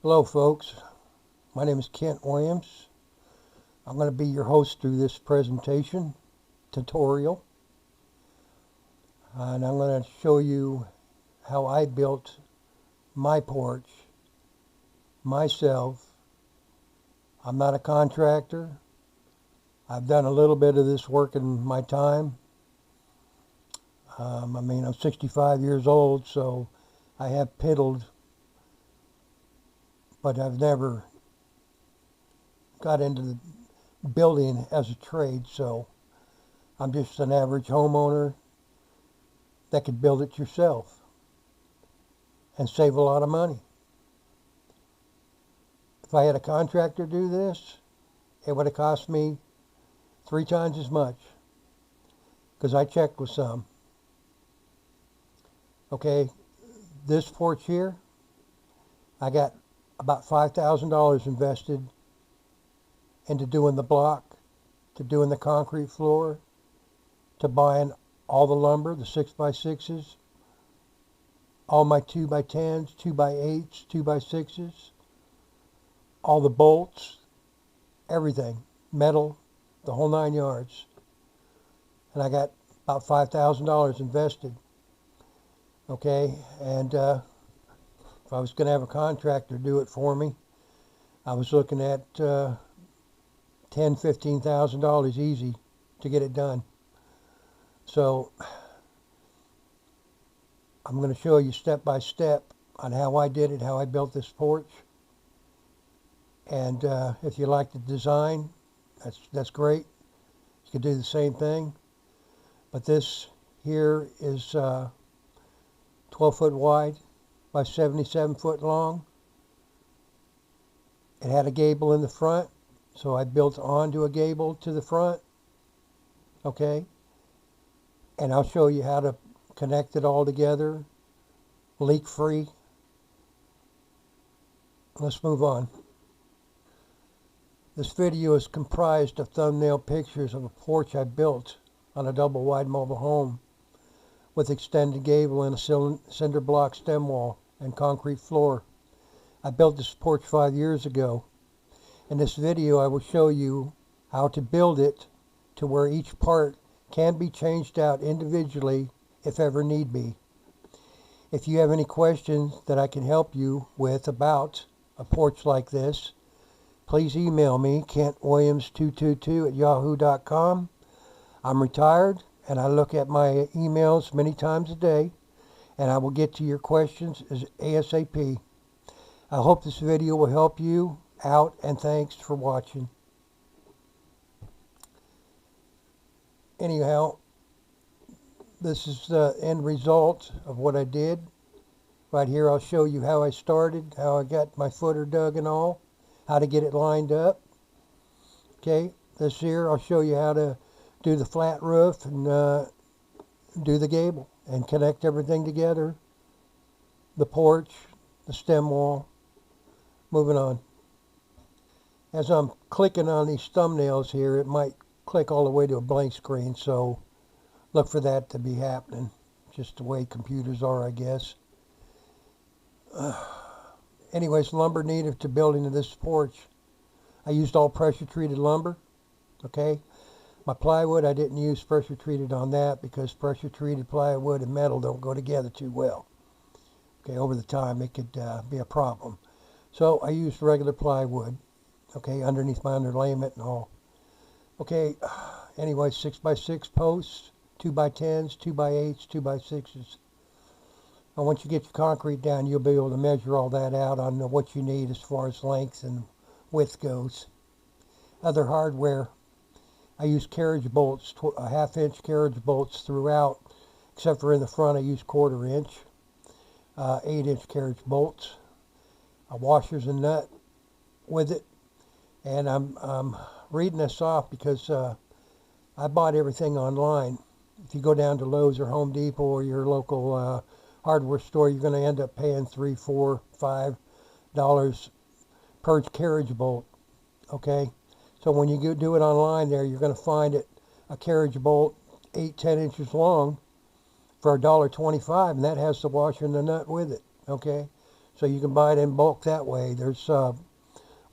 Hello folks, my name is Kent Williams. I'm going to be your host through this presentation tutorial, and I'm going to show you how I built my porch myself. I'm not a contractor. I've done a little bit of this work in my time. I'm 65 years old, so I have piddled, but I've never got into the building as a trade, so I'm just an average homeowner that could build it yourself and save a lot of money. If I had a contractor do this, it would have cost me 3 times as much, because I checked with some. Okay, this porch here, I got about $5,000 invested into doing the block, to doing the concrete floor, to buying all the lumber, the 6x6s, all my 2x10s, 2x8s, 2x6s, all the bolts, everything, metal, the whole 9 yards. And I got about $5,000 invested. Okay, and if I was going to have a contractor do it for me, I was looking at $10,000–$15,000 easy to get it done. So I'm going to show you step by step on how I did it, how I built this porch. And if you like the design, that's great. You could do the same thing. But this here is 12 foot wide by 77 foot long. It had a gable in the front, so I built onto a gable to the front. Okay, and I'll show you how to connect it all together, leak free. Let's move on. This video is comprised of thumbnail pictures of a porch I built on a double wide mobile home with extended gable and a cinder block stem wall and concrete floor. I built this porch 5 years ago. In this video I will show you how to build it to where each part can be changed out individually if ever need be. If you have any questions that I can help you with about a porch like this, please email me, kentwilliams222@yahoo.com. I'm retired and I look at my emails many times a day, and I will get to your questions as ASAP. I hope this video will help you out, and thanks for watching. Anyhow, this is the end result of what I did. Right here I'll show you how I started, how I got my footer dug and all, how to get it lined up. Okay, this here I'll show you how to do the flat roof and do the gable and connect everything together. The porch, the stem wall. Moving on. As I'm clicking on these thumbnails here, it might click all the way to a blank screen, so look for that to be happening. Just the way computers are, I guess. Anyways, lumber needed to building of this porch. I used all pressure treated lumber. Okay. My plywood, I didn't use pressure treated on that because pressure treated plywood and metal don't go together too well. Okay, over the time it could be a problem. So I used regular plywood, okay, underneath my underlayment and all. Okay, anyway, 6x6 posts, 2x10s, 2x8s, 2x6s. And once you get your concrete down, you'll be able to measure all that out on what you need as far as length and width goes. Other hardware, I use carriage bolts, a 1/2 inch carriage bolts throughout, except for in the front I use 1/4 inch, 8 inch carriage bolts, washers and nut with it. And I'm reading this off because I bought everything online. If you go down to Lowe's or Home Depot or your local hardware store, you're going to end up paying $3, $4, $5 per carriage bolt. Okay, so when you do it online there, you're going to find it a carriage bolt 8–10 inches long for $1.25, and that has the washer and the nut with it. Okay, So you can buy it in bulk that way. There's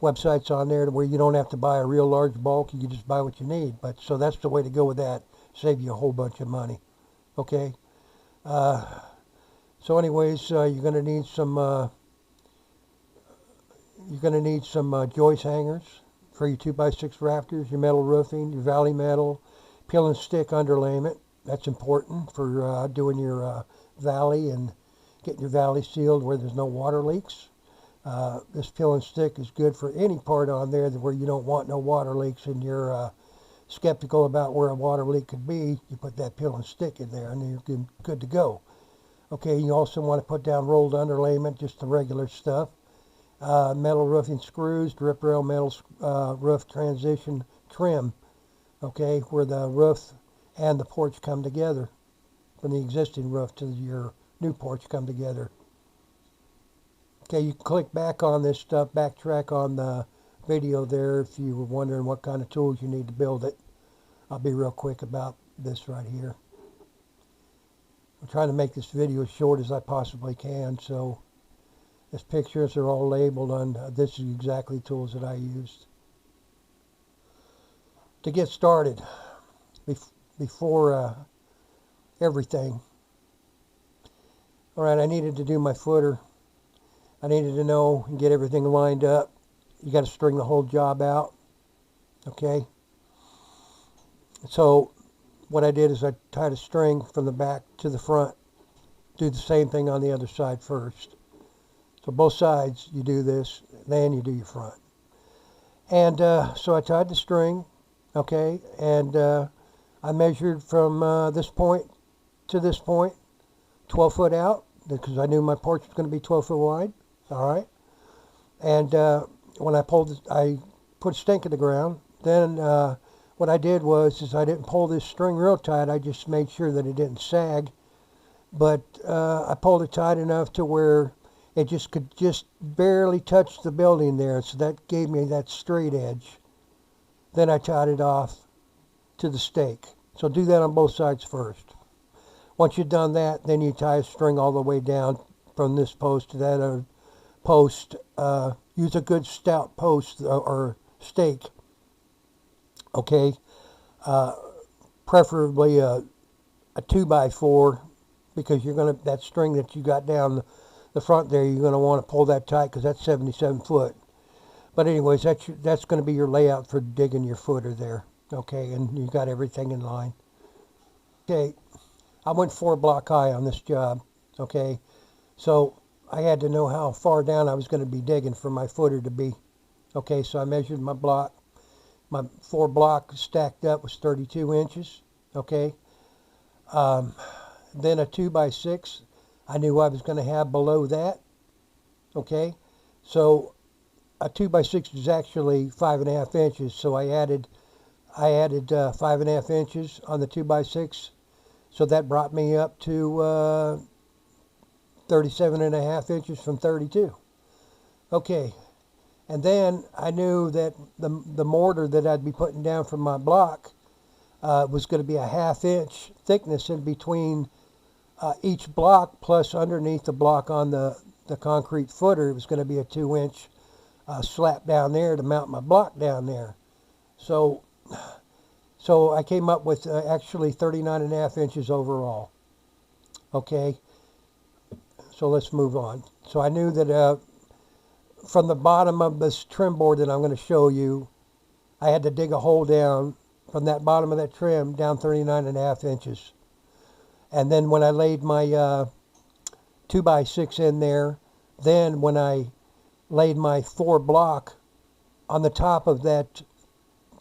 websites on there where you don't have to buy a real large bulk. You can just buy what you need. But so that's the way to go with that. Save you a whole bunch of money. Okay. So anyways, you're gonna need some joist hangers for your 2x6 rafters, your metal roofing, your valley metal, peel and stick underlayment. That's important for doing your valley and getting your valley sealed where there's no water leaks. This peel and stick is good for any part on there where you don't want no water leaks and you're skeptical about where a water leak could be. You put that peel and stick in there and you're good to go. Okay, you also want to put down rolled underlayment, just the regular stuff. Metal roofing screws, drip rail metal roof transition trim. Okay, where the roof and the porch come together. From the existing roof to your new porch come together. Okay, you can click back on this stuff, backtrack on the video there if you were wondering what kind of tools you need to build it. I'll be real quick about this right here. I'm trying to make this video as short as I possibly can, so these pictures are all labeled on this is exactly tools that I used. To get started, before everything, alright, I needed to do my footer. I needed to know and get everything lined up. You got to string the whole job out. Okay? So what I did is I tied a string from the back to the front. Do the same thing on the other side first. So both sides you do this, then you do your front. And so I tied the string, okay, and I measured from this point to this point, 12 foot out, because I knew my porch was going to be 12 foot wide. All right. And when I put a stake in the ground. Then what I did is I didn't pull this string real tight. I just made sure that it didn't sag. But I pulled it tight enough to where it could just barely touch the building there. So that gave me that straight edge. Then I tied it off to the stake. So do that on both sides first. Once you've done that, then you tie a string all the way down from this post to that other post. Use a good stout post or stake. Okay. Preferably a 2x4, because that string that you got down the front there, you're going to want to pull that tight because that's 77 foot. But anyways, that's going to be your layout for digging your footer there. Okay, and you got everything in line. Okay, I went 4 block high on this job. Okay, so I had to know how far down I was going to be digging for my footer to be. Okay, so I measured my block. My 4 block stacked up was 32 inches. Okay, then a 2x6 I knew I was going to have below that. Okay, so a 2x6 is actually 5.5 inches, so I added 5.5 inches on the 2x6, so that brought me up to 37.5 inches from 32. Okay, and then I knew that the mortar that I'd be putting down from my block was going to be a 1/2 inch thickness in between each block, plus underneath the block on the concrete footer, it was going to be a 2-inch slap down there to mount my block down there. So I came up with actually 39.5 inches overall. Okay, so let's move on. So I knew that from the bottom of this trim board that I'm going to show you, I had to dig a hole down from that bottom of that trim down 39.5 inches. And then when I laid my 2x6 in there, then when I laid my 4 block on the top of that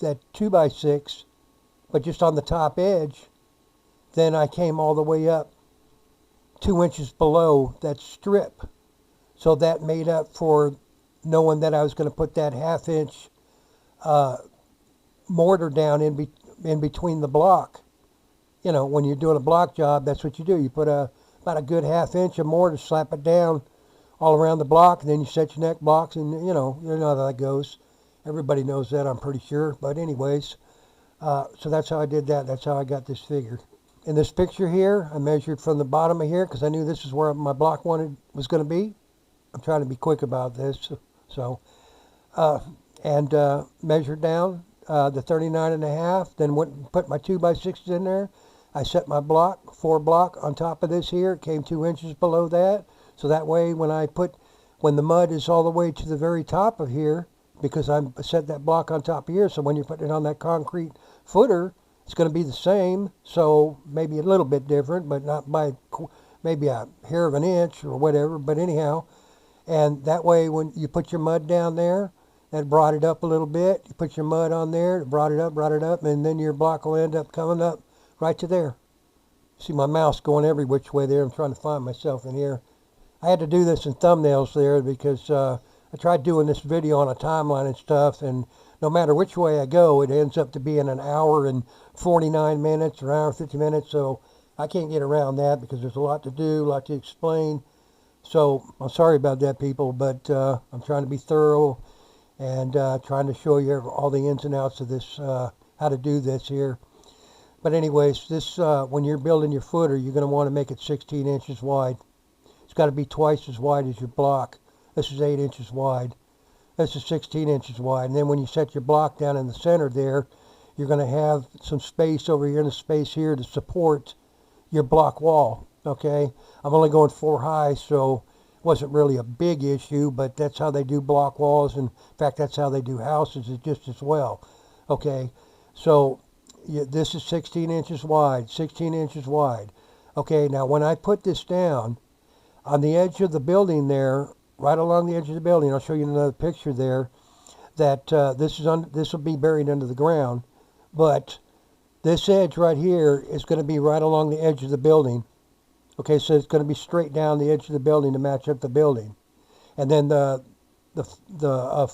2x6, but just on the top edge, then I came all the way up 2 inches below that strip. So that made up for knowing that I was going to put that 1/2 inch mortar down in between the block. You know, when you're doing a block job, that's what you do. You put about a good 1/2 inch of mortar, slap it down all around the block, and then you set your neck blocks, and you know how that goes. Everybody knows that, I'm pretty sure. But anyways, so that's how I did that. That's how I got this figure. In this picture here, I measured from the bottom of here because I knew this is where my block was going to be. I'm trying to be quick about this. So, and measured down the 39.5, then went and put my 2x6s in there. I set my block, 4 block on top of this here. It came 2 inches below that. So that way when the mud is all the way to the very top of here, because I set that block on top of here, so when you're putting it on that concrete footer, it's going to be the same. So maybe a little bit different, but not by maybe a hair of an inch or whatever. But anyhow, and that way when you put your mud down there, that brought it up a little bit. You put your mud on there, it brought it up, and then your block will end up coming up right to there. See my mouse going every which way there. I'm trying to find myself in here. I had to do this in thumbnails there because I tried doing this video on a timeline and stuff, and no matter which way I go, it ends up to being an hour and 49 minutes or hour 50 minutes. So I can't get around that because there's a lot to do, a lot to explain. So I'm sorry about that, people, but I'm trying to be thorough and trying to show you all the ins and outs of this, how to do this here. But anyways, this when you're building your footer, you're going to want to make it 16 inches wide. It's got to be twice as wide as your block. This is 8 inches wide. This is 16 inches wide. And then when you set your block down in the center there, you're going to have some space over here and a space here to support your block wall. Okay, I'm only going 4 high, so it wasn't really a big issue, but that's how they do block walls. And in fact, that's how they do houses just as well. Okay, so this is 16 inches wide, 16 inches wide. Okay, now when I put this down on the edge of the building there, right along the edge of the building, I'll show you another picture there, that this will be buried under the ground, but this edge right here is going to be right along the edge of the building. Okay, so it's going to be straight down the edge of the building to match up the building. And then the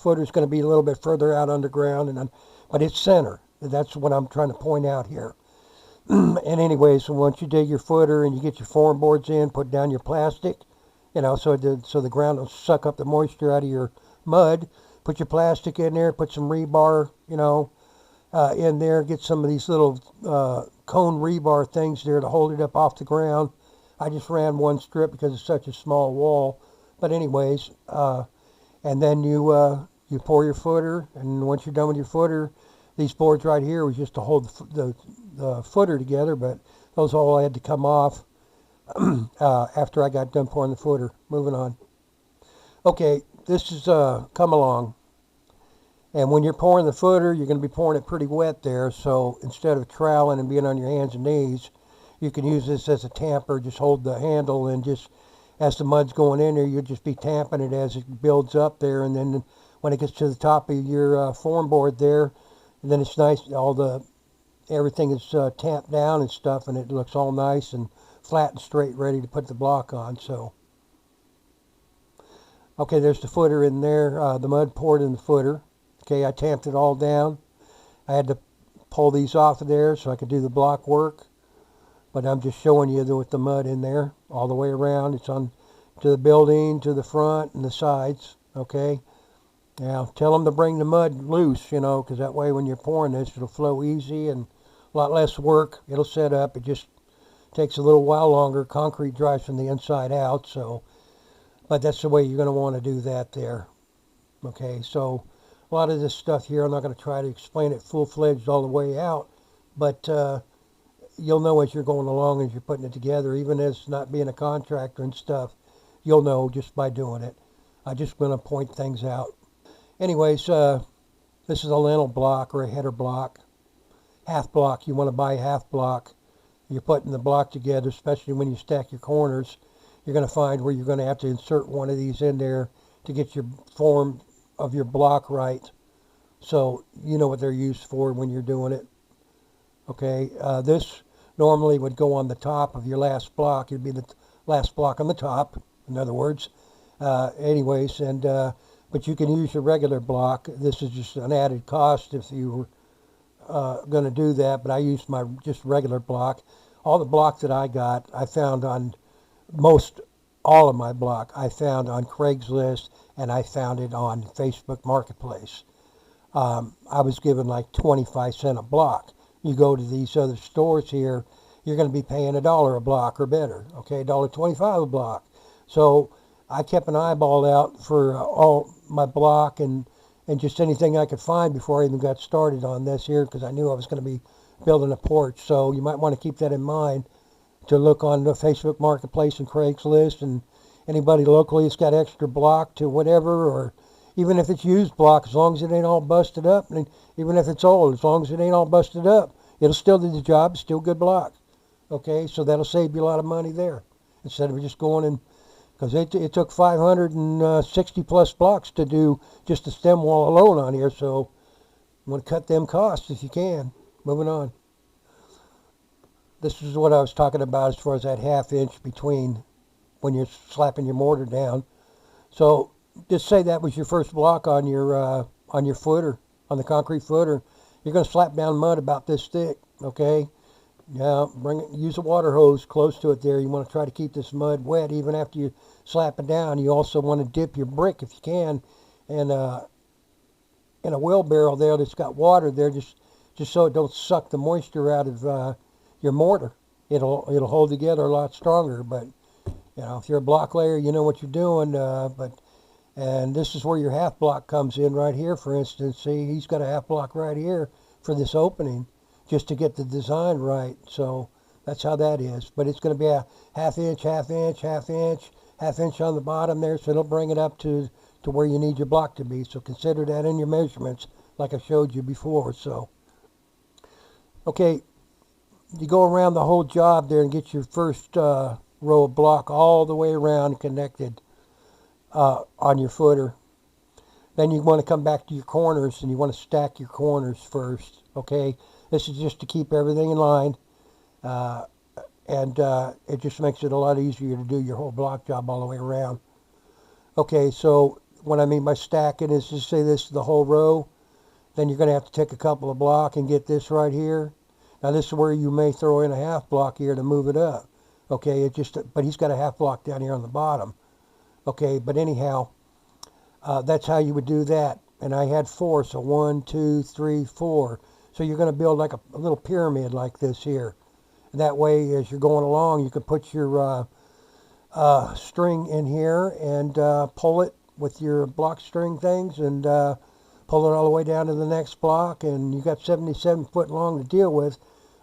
footer is going to be a little bit further out underground, but it's center. That's what I'm trying to point out here. And anyway, so once you dig your footer and you get your form boards in, put down your plastic, so the ground will suck up the moisture out of your mud. Put your plastic in there, put some rebar, in there. Get some of these little cone rebar things there to hold it up off the ground. I just ran one strip because it's such a small wall. But anyways, and then you pour your footer, and once you're done with your footer, these boards right here was just to hold the footer together, but those all had to come off after I got done pouring the footer. Moving on. Okay, this is come along. And when you're pouring the footer, you're going to be pouring it pretty wet there. So instead of troweling and being on your hands and knees, you can use this as a tamper. Just hold the handle, and just as the mud's going in there, you'll just be tamping it as it builds up there. And then when it gets to the top of your form board there, and then it's nice, everything is tamped down and stuff, and it looks all nice and flat and straight, ready to put the block on. So, okay, there's the footer in there, the mud poured in the footer. Okay, I tamped it all down. I had to pull these off of there so I could do the block work, but I'm just showing you with the mud in there all the way around. It's on to the building, to the front, and the sides. Okay. Now, tell them to bring the mud loose, because that way when you're pouring this, it'll flow easy and a lot less work. It'll set up. It just takes a little while longer. Concrete dries from the inside out, but that's the way you're going to want to do that there. Okay, so a lot of this stuff here, I'm not going to try to explain it full-fledged all the way out, but you'll know as you're going along, as you're putting it together, even as not being a contractor and stuff, you'll know just by doing it. I'm just going to point things out. Anyways, this is a lentil block or a header block. Half block, you want to buy half block. You're putting the block together, especially when you stack your corners. You're going to find where you're going to have to insert one of these in there to get your form of your block right. So you know what they're used for when you're doing it. Okay, this normally would go on the top of your last block. It'd be the last block on the top, in other words. Anyways, but you can use your regular block. This is just an added cost if you were going to do that, but I used my just regular block. All the block that I got, I found on all of my block, I found on Craigslist, and I found it on Facebook Marketplace. I was given like 25 cents a block. You go to these other stores here, you're going to be paying $1 a block or better. Okay, $1.25 a block. So I kept an eyeball out for all my block and just anything I could find before I even got started on this here, because I knew I was going to be building a porch. So you might want to keep that in mind, to look on the Facebook Marketplace and Craigslist, and anybody locally that's got extra block to whatever, or even if it's used block, as long as it ain't all busted up, and even if it's old, as long as it ain't all busted up, it'll still do the job. It's still good block. Okay, so that'll save you a lot of money there, instead of just going and, because it took 560 plus blocks to do just the stem wall alone on here, so you want to cut them costs if you can. Moving on. This is what I was talking about as far as that ½ inch between when you're slapping your mortar down. So just say that was your first block on your footer, on the concrete footer. You're going to slap down mud about this thick, okay? Now, use a water hose close to it there. You want to try to keep this mud wet even after you slap it down. You also want to dip your brick, if you can, in a wheelbarrow there that's got water there, just so it don't suck the moisture out of your mortar. It'll hold together a lot stronger. But if you're a block layer, you know what you're doing. And this is where your half block comes in right here. For instance, see, he's got a half block right here for this opening, just to get the design right. So that's how that is. But it's going to be a ½ inch, ½ inch, ½ inch, ½ inch on the bottom there, so it'll bring it up to where you need your block to be. So consider that in your measurements, like I showed you before. So, okay, you go around the whole job there and get your first row of block all the way around connected on your footer. Then you want to come back to your corners, and you want to stack your corners first, okay? This is just to keep everything in line, and it just makes it a lot easier to do your whole block job all the way around. Okay, so what I mean by stacking is, just say this is the whole row. Then you're going to have to take a couple of block and get this right here. Now this is where you may throw in a half block here to move it up. Okay, but he's got a half block down here on the bottom. Okay, but anyhow, that's how you would do that. And I had 4, so 1, 2, 3, 4. So you're going to build like a little pyramid like this here. And that way, as you're going along, you can put your string in here and pull it with your block string things, and pull it all the way down to the next block. And you got 77 foot long to deal with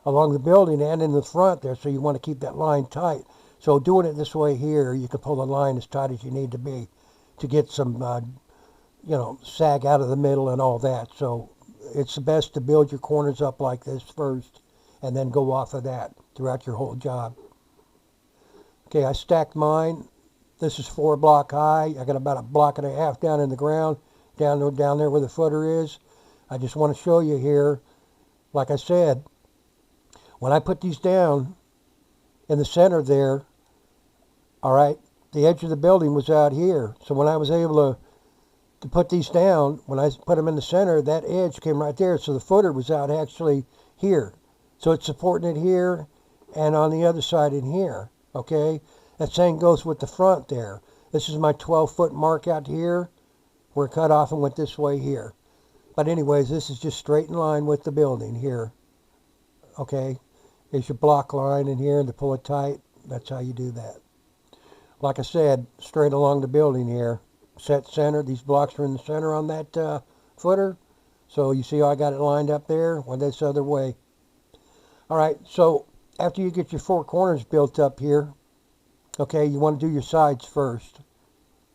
along the building and in the front there, so you want to keep that line tight. So doing it this way here, you can pull the line as tight as you need to be to get some, sag out of the middle and all that. So it's the best to build your corners up like this first, and then go off of that throughout your whole job. Okay, I stacked mine. This is 4 block high. I got about 1.5 blocks down in the ground, down there where the footer is. I just want to show you here, like I said, when I put these down in the center there, all right, the edge of the building was out here. So when I was able to put these down, when I put them in the center, that edge came right there. So the footer was out actually here. So it's supporting it here and on the other side in here, okay? That same goes with the front there. This is my 12-foot mark out here. We're cut off and went this way here. But anyways, this is just straight in line with the building here, okay? There's your block line in here, and to pull it tight, that's how you do that. Like I said, straight along the building here, set center. These blocks are in the center on that footer. So you see how I got it lined up there? Well, this other way. All right, so after you get your 4 corners built up here, okay, you want to do your sides first.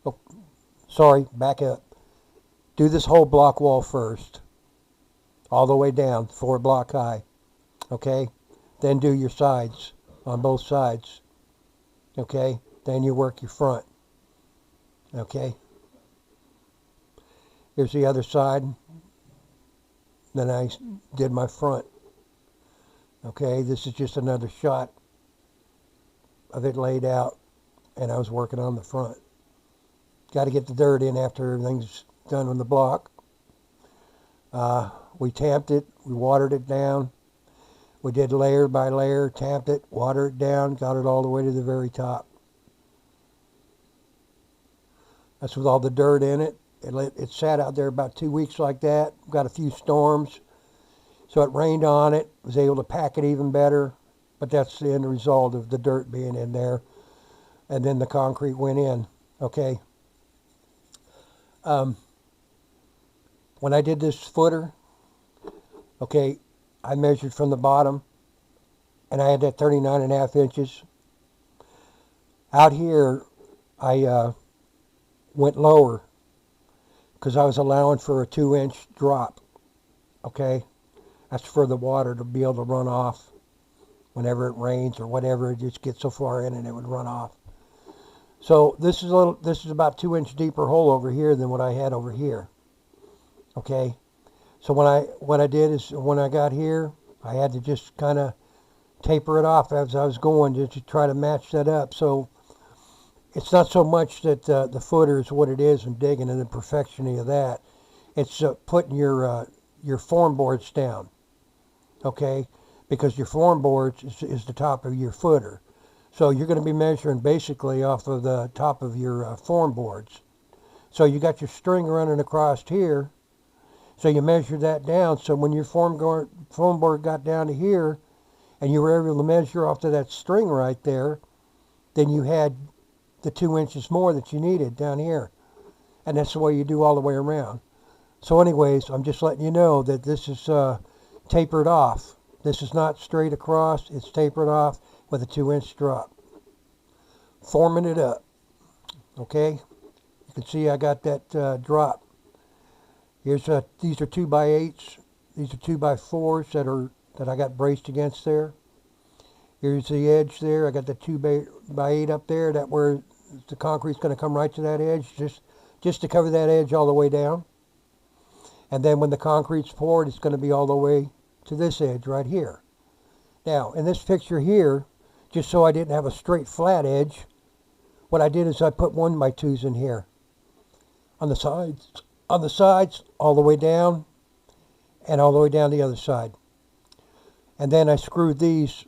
Oh, sorry, back up. Do this whole block wall first, all the way down, 4 block high, okay? Then do your sides on both sides, okay? Then you work your front, okay? Here's the other side. Then I did my front. Okay, this is just another shot of it laid out, and I was working on the front. Got to get the dirt in after everything's done on the block. We tamped it, we watered it down. We did layer by layer, tamped it, watered it down, got it all the way to the very top. That's with all the dirt in it. It sat out there about 2 weeks like that. Got a few storms. So it rained on it. Was able to pack it even better. But that's the end result of the dirt being in there. And then the concrete went in. Okay. When I did this footer, okay, I measured from the bottom, and I had that 39.5 inches. Out here, I went lower because I was allowing for a 2-inch drop. Okay, that's for the water to be able to run off whenever it rains or whatever. It just gets so far in and it would run off. So this is about 2-inch deeper hole over here than what I had over here. Okay, so what I did is when I got here, I had to just kind of taper it off as I was going just to try to match that up. So it's not so much that the footer is what it is and digging and the perfection of that. It's putting your form boards down, okay? Because your form boards is the top of your footer. So you're going to be measuring basically off of the top of your form boards. So you got your string running across here. So you measure that down. So when your form board got down to here, and you were able to measure off to that string right there, then you had the 2 inches more that you needed down here. And that's the way you do all the way around. So anyways, I'm just letting you know that this is tapered off. This is not straight across. It's tapered off with a 2-inch drop. Forming it up. Okay? You can see I got that drop. Here's these are 2x8s. These are 2x4s that I got braced against there. Here's the edge there. I got the 2x8 up there. That where the concrete's going to come right to that edge, just to cover that edge all the way down. And then when the concrete's poured, it's going to be all the way to this edge right here. Now, in this picture here, just so I didn't have a straight flat edge, what I did is I put 1x2s in here on the sides. On the sides, all the way down, and all the way down the other side. And then I screwed these,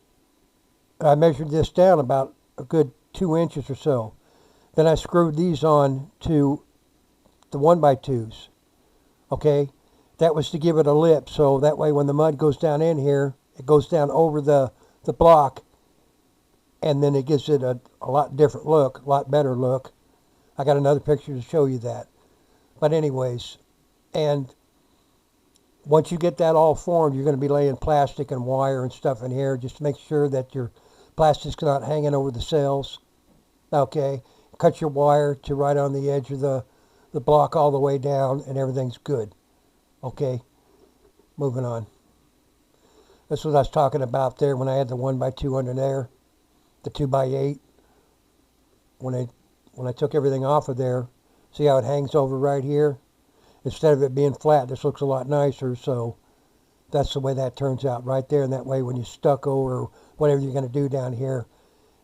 I measured this down about a good 2 inches or so. Then I screwed these on to the 1x2s. Okay? That was to give it a lip, so that way when the mud goes down in here, it goes down over the block, and then it gives it a lot different look, a lot better look. I got another picture to show you that. But anyways, and once you get that all formed, you're going to be laying plastic and wire and stuff in here. Just to make sure that your plastic's not hanging over the cells. Okay, cut your wire to right on the edge of the block all the way down, and everything's good. Okay, moving on. That's what I was talking about there when I had the 1x2 under there, the 2x8. When I took everything off of there, see how it hangs over right here? Instead of it being flat, this looks a lot nicer, so that's the way that turns out right there. And that way when you stucco or whatever you're going to do down here,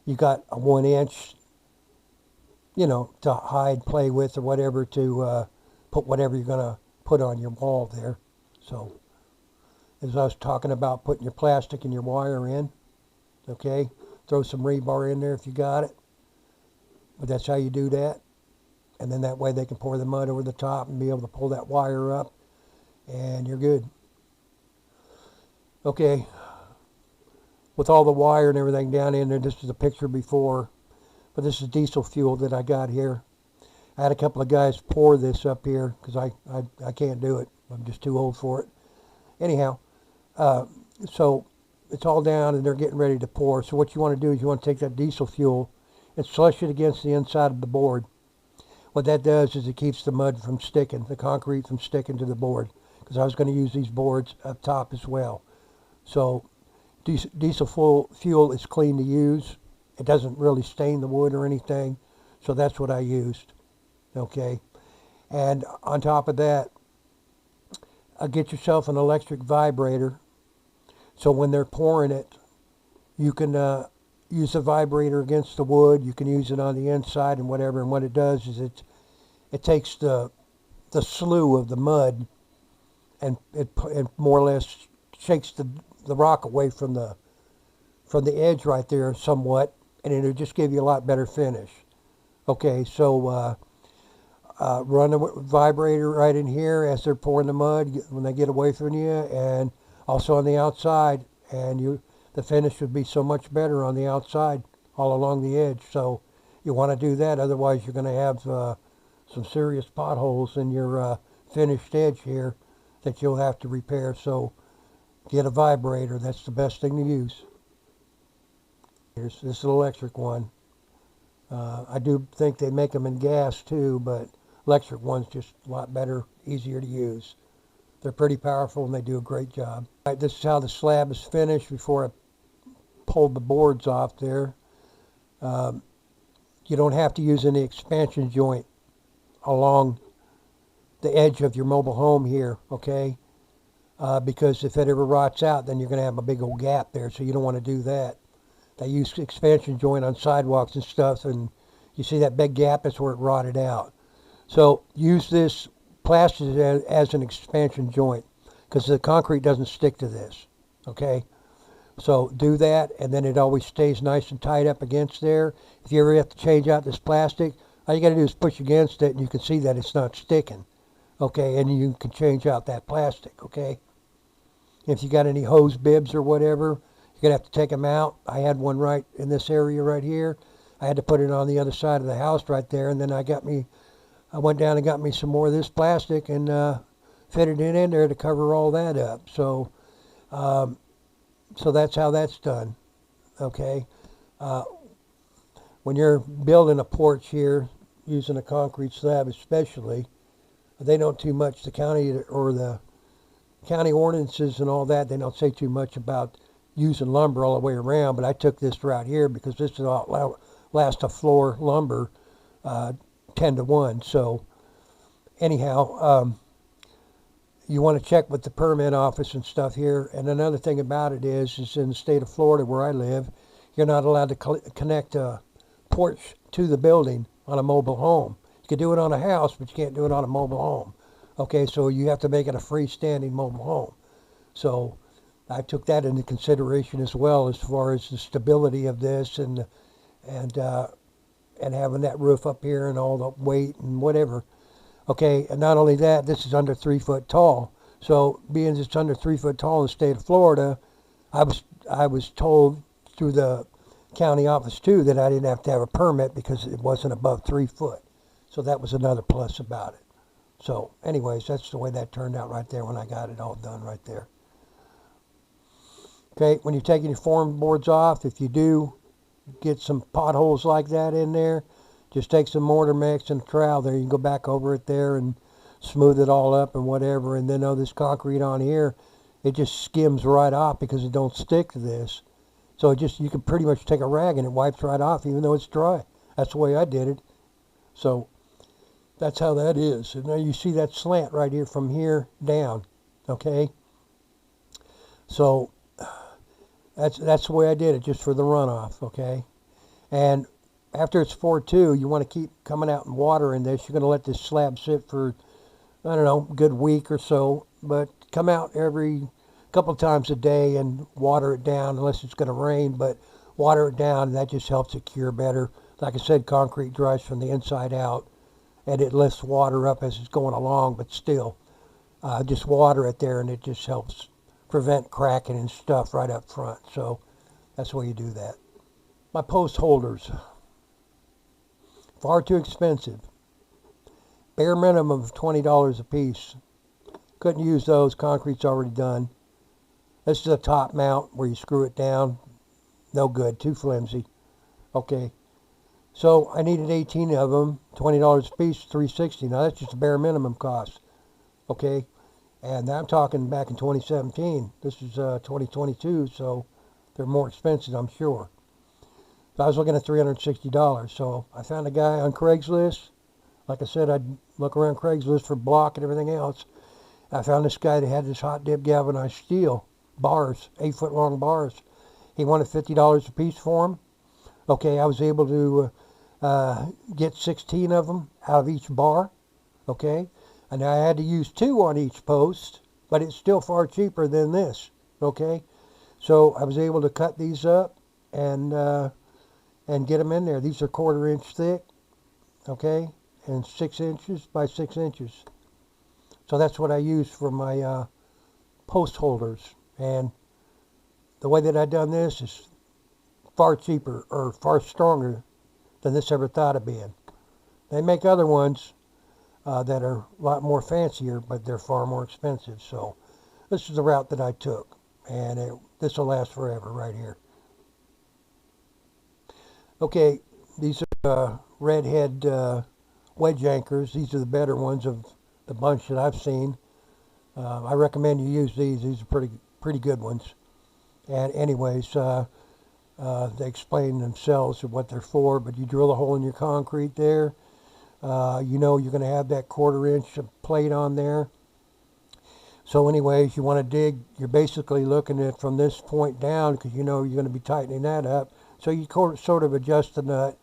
you got a 1 inch, you know, to hide, play with, or whatever, to put whatever you're going to put on your wall there. So, as I was talking about putting your plastic and your wire in, okay, throw some rebar in there if you got it. But that's how you do that. And then that way they can pour the mud over the top and be able to pull that wire up, and you're good. Okay, with all the wire and everything down in there, this is a picture before, but this is diesel fuel that I got here. I had a couple of guys pour this up here because I can't do it. I'm just too old for it. Anyhow, so it's all down and they're getting ready to pour. So what you want to do is you want to take that diesel fuel and slush it against the inside of the board. What that does is it keeps the mud from sticking, the concrete from sticking to the board, because I was going to use these boards up top as well. So diesel fuel is clean to use. It doesn't really stain the wood or anything, so that's what I used. Okay, and on top of that, get yourself an electric vibrator, so when they're pouring it, you can use a vibrator against the wood. You can use it on the inside and whatever. And what it does is it takes the slew of the mud and it more or less shakes the rock away from the edge right there somewhat, and it'll just give you a lot better finish. Okay, so run a vibrator right in here as they're pouring the mud when they get away from you, and also on the outside, and the finish would be so much better on the outside all along the edge. So You want to do that, otherwise you're going to have some serious potholes in your finished edge here that you'll have to repair. So get a vibrator. That's the best thing to use. This is an electric one. I do think they make them in gas too, but electric one's just a lot better, easier to use. They're pretty powerful and they do a great job. All right, this is how the slab is finished before I pulled the boards off there. You don't have to use any expansion joint along the edge of your mobile home here, okay? Because if it ever rots out, then you're going to have a big old gap there, so you don't want to do that. They use expansion joint on sidewalks and stuff, and you see that big gap, that's where it rotted out. So use this plastic as an expansion joint, because the concrete doesn't stick to this, okay? So do that, and then it always stays nice and tight up against there. If you ever have to change out this plastic, all you got to do is push against it, and you can see that it's not sticking, okay? And you can change out that plastic, okay? If you got any hose bibs or whatever, you're going to have to take them out. I had one right in this area right here. I had to put it on the other side of the house right there, and then I went down and got me some more of this plastic and fitted it in there to cover all that up. So that's how that's done, okay? When you're building a porch here, using a concrete slab especially, they don't too much, the county or the county ordinances and all that, they don't say too much about using lumber all the way around, but I took this route here because this is all last of floor lumber 10 to 1. So anyhow, you want to check with the permit office and stuff here. And another thing about it is in the state of Florida where I live, you're not allowed to connect a porch to the building on a mobile home. You can do it on a house, but you can't do it on a mobile home. Okay, so you have to make it a freestanding mobile home. So I took that into consideration as well, as far as the stability of this and having that roof up here and all the weight and whatever. Okay, and not only that, this is under 3 foot tall. So being it's under 3 foot tall in the state of Florida, I was told through the county office too that I didn't have to have a permit because it wasn't above 3 foot. So that was another plus about it. So anyways, that's the way that turned out right there when I got it all done right there. Okay, when you're taking your form boards off, if you do get some potholes like that in there, just take some mortar mix and a trowel there. You can go back over it there and smooth it all up and whatever. And then this concrete on here, it just skims right off because it don't stick to this. So you can pretty much take a rag and it wipes right off even though it's dry. That's the way I did it. So that's how that is. And now you see that slant right here from here down. Okay? So that's the way I did it, just for the runoff, okay? And after it's 4-2, you want to keep coming out and watering this. You're going to let this slab sit for, I don't know, a good week or so. But come out every couple times a day and water it down, unless it's going to rain. But water it down, and that just helps it cure better. Like I said, concrete dries from the inside out, and it lifts water up as it's going along. But still, just water it there, and it just helps prevent cracking and stuff right up front. So that's the way you do that. My post holders, far too expensive. Bare minimum of $20 a piece. Couldn't use those, concrete's already done. This is a top mount where you screw it down. No good, too flimsy. Okay, so I needed 18 of them, $20 a piece, $360. Now that's just a bare minimum cost. Okay, and I'm talking back in 2017. This is 2022, so they're more expensive, I'm sure. So I was looking at $360. So I found a guy on Craigslist. Like I said, I'd look around Craigslist for block and everything else. I found this guy that had this hot dip galvanized steel bars, 8 foot long bars. He wanted $50 a piece for them. Okay, I was able to get 16 of them out of each bar. Okay, and I had to use 2 on each post, but it's still far cheaper than this. Okay, so I was able to cut these up and get them in there. These are 1/4 inch thick. Okay, and 6 inches by 6 inches. So that's what I use for my post holders. And the way that I done this is far cheaper or far stronger than this ever thought of being. They make other ones that are a lot more fancier, but they're far more expensive. So this is the route that I took, and this will last forever right here. Okay, these are Redhead wedge anchors. These are the better ones of the bunch that I've seen. I recommend you use these. These are pretty good ones. And anyways, they explain themselves of what they're for, but you drill a hole in your concrete there. You know you're going to have that 1/4 inch of plate on there. So anyways, you want to dig, you're basically looking at from this point down, because you know you're going to be tightening that up. So you sort of adjust the nut,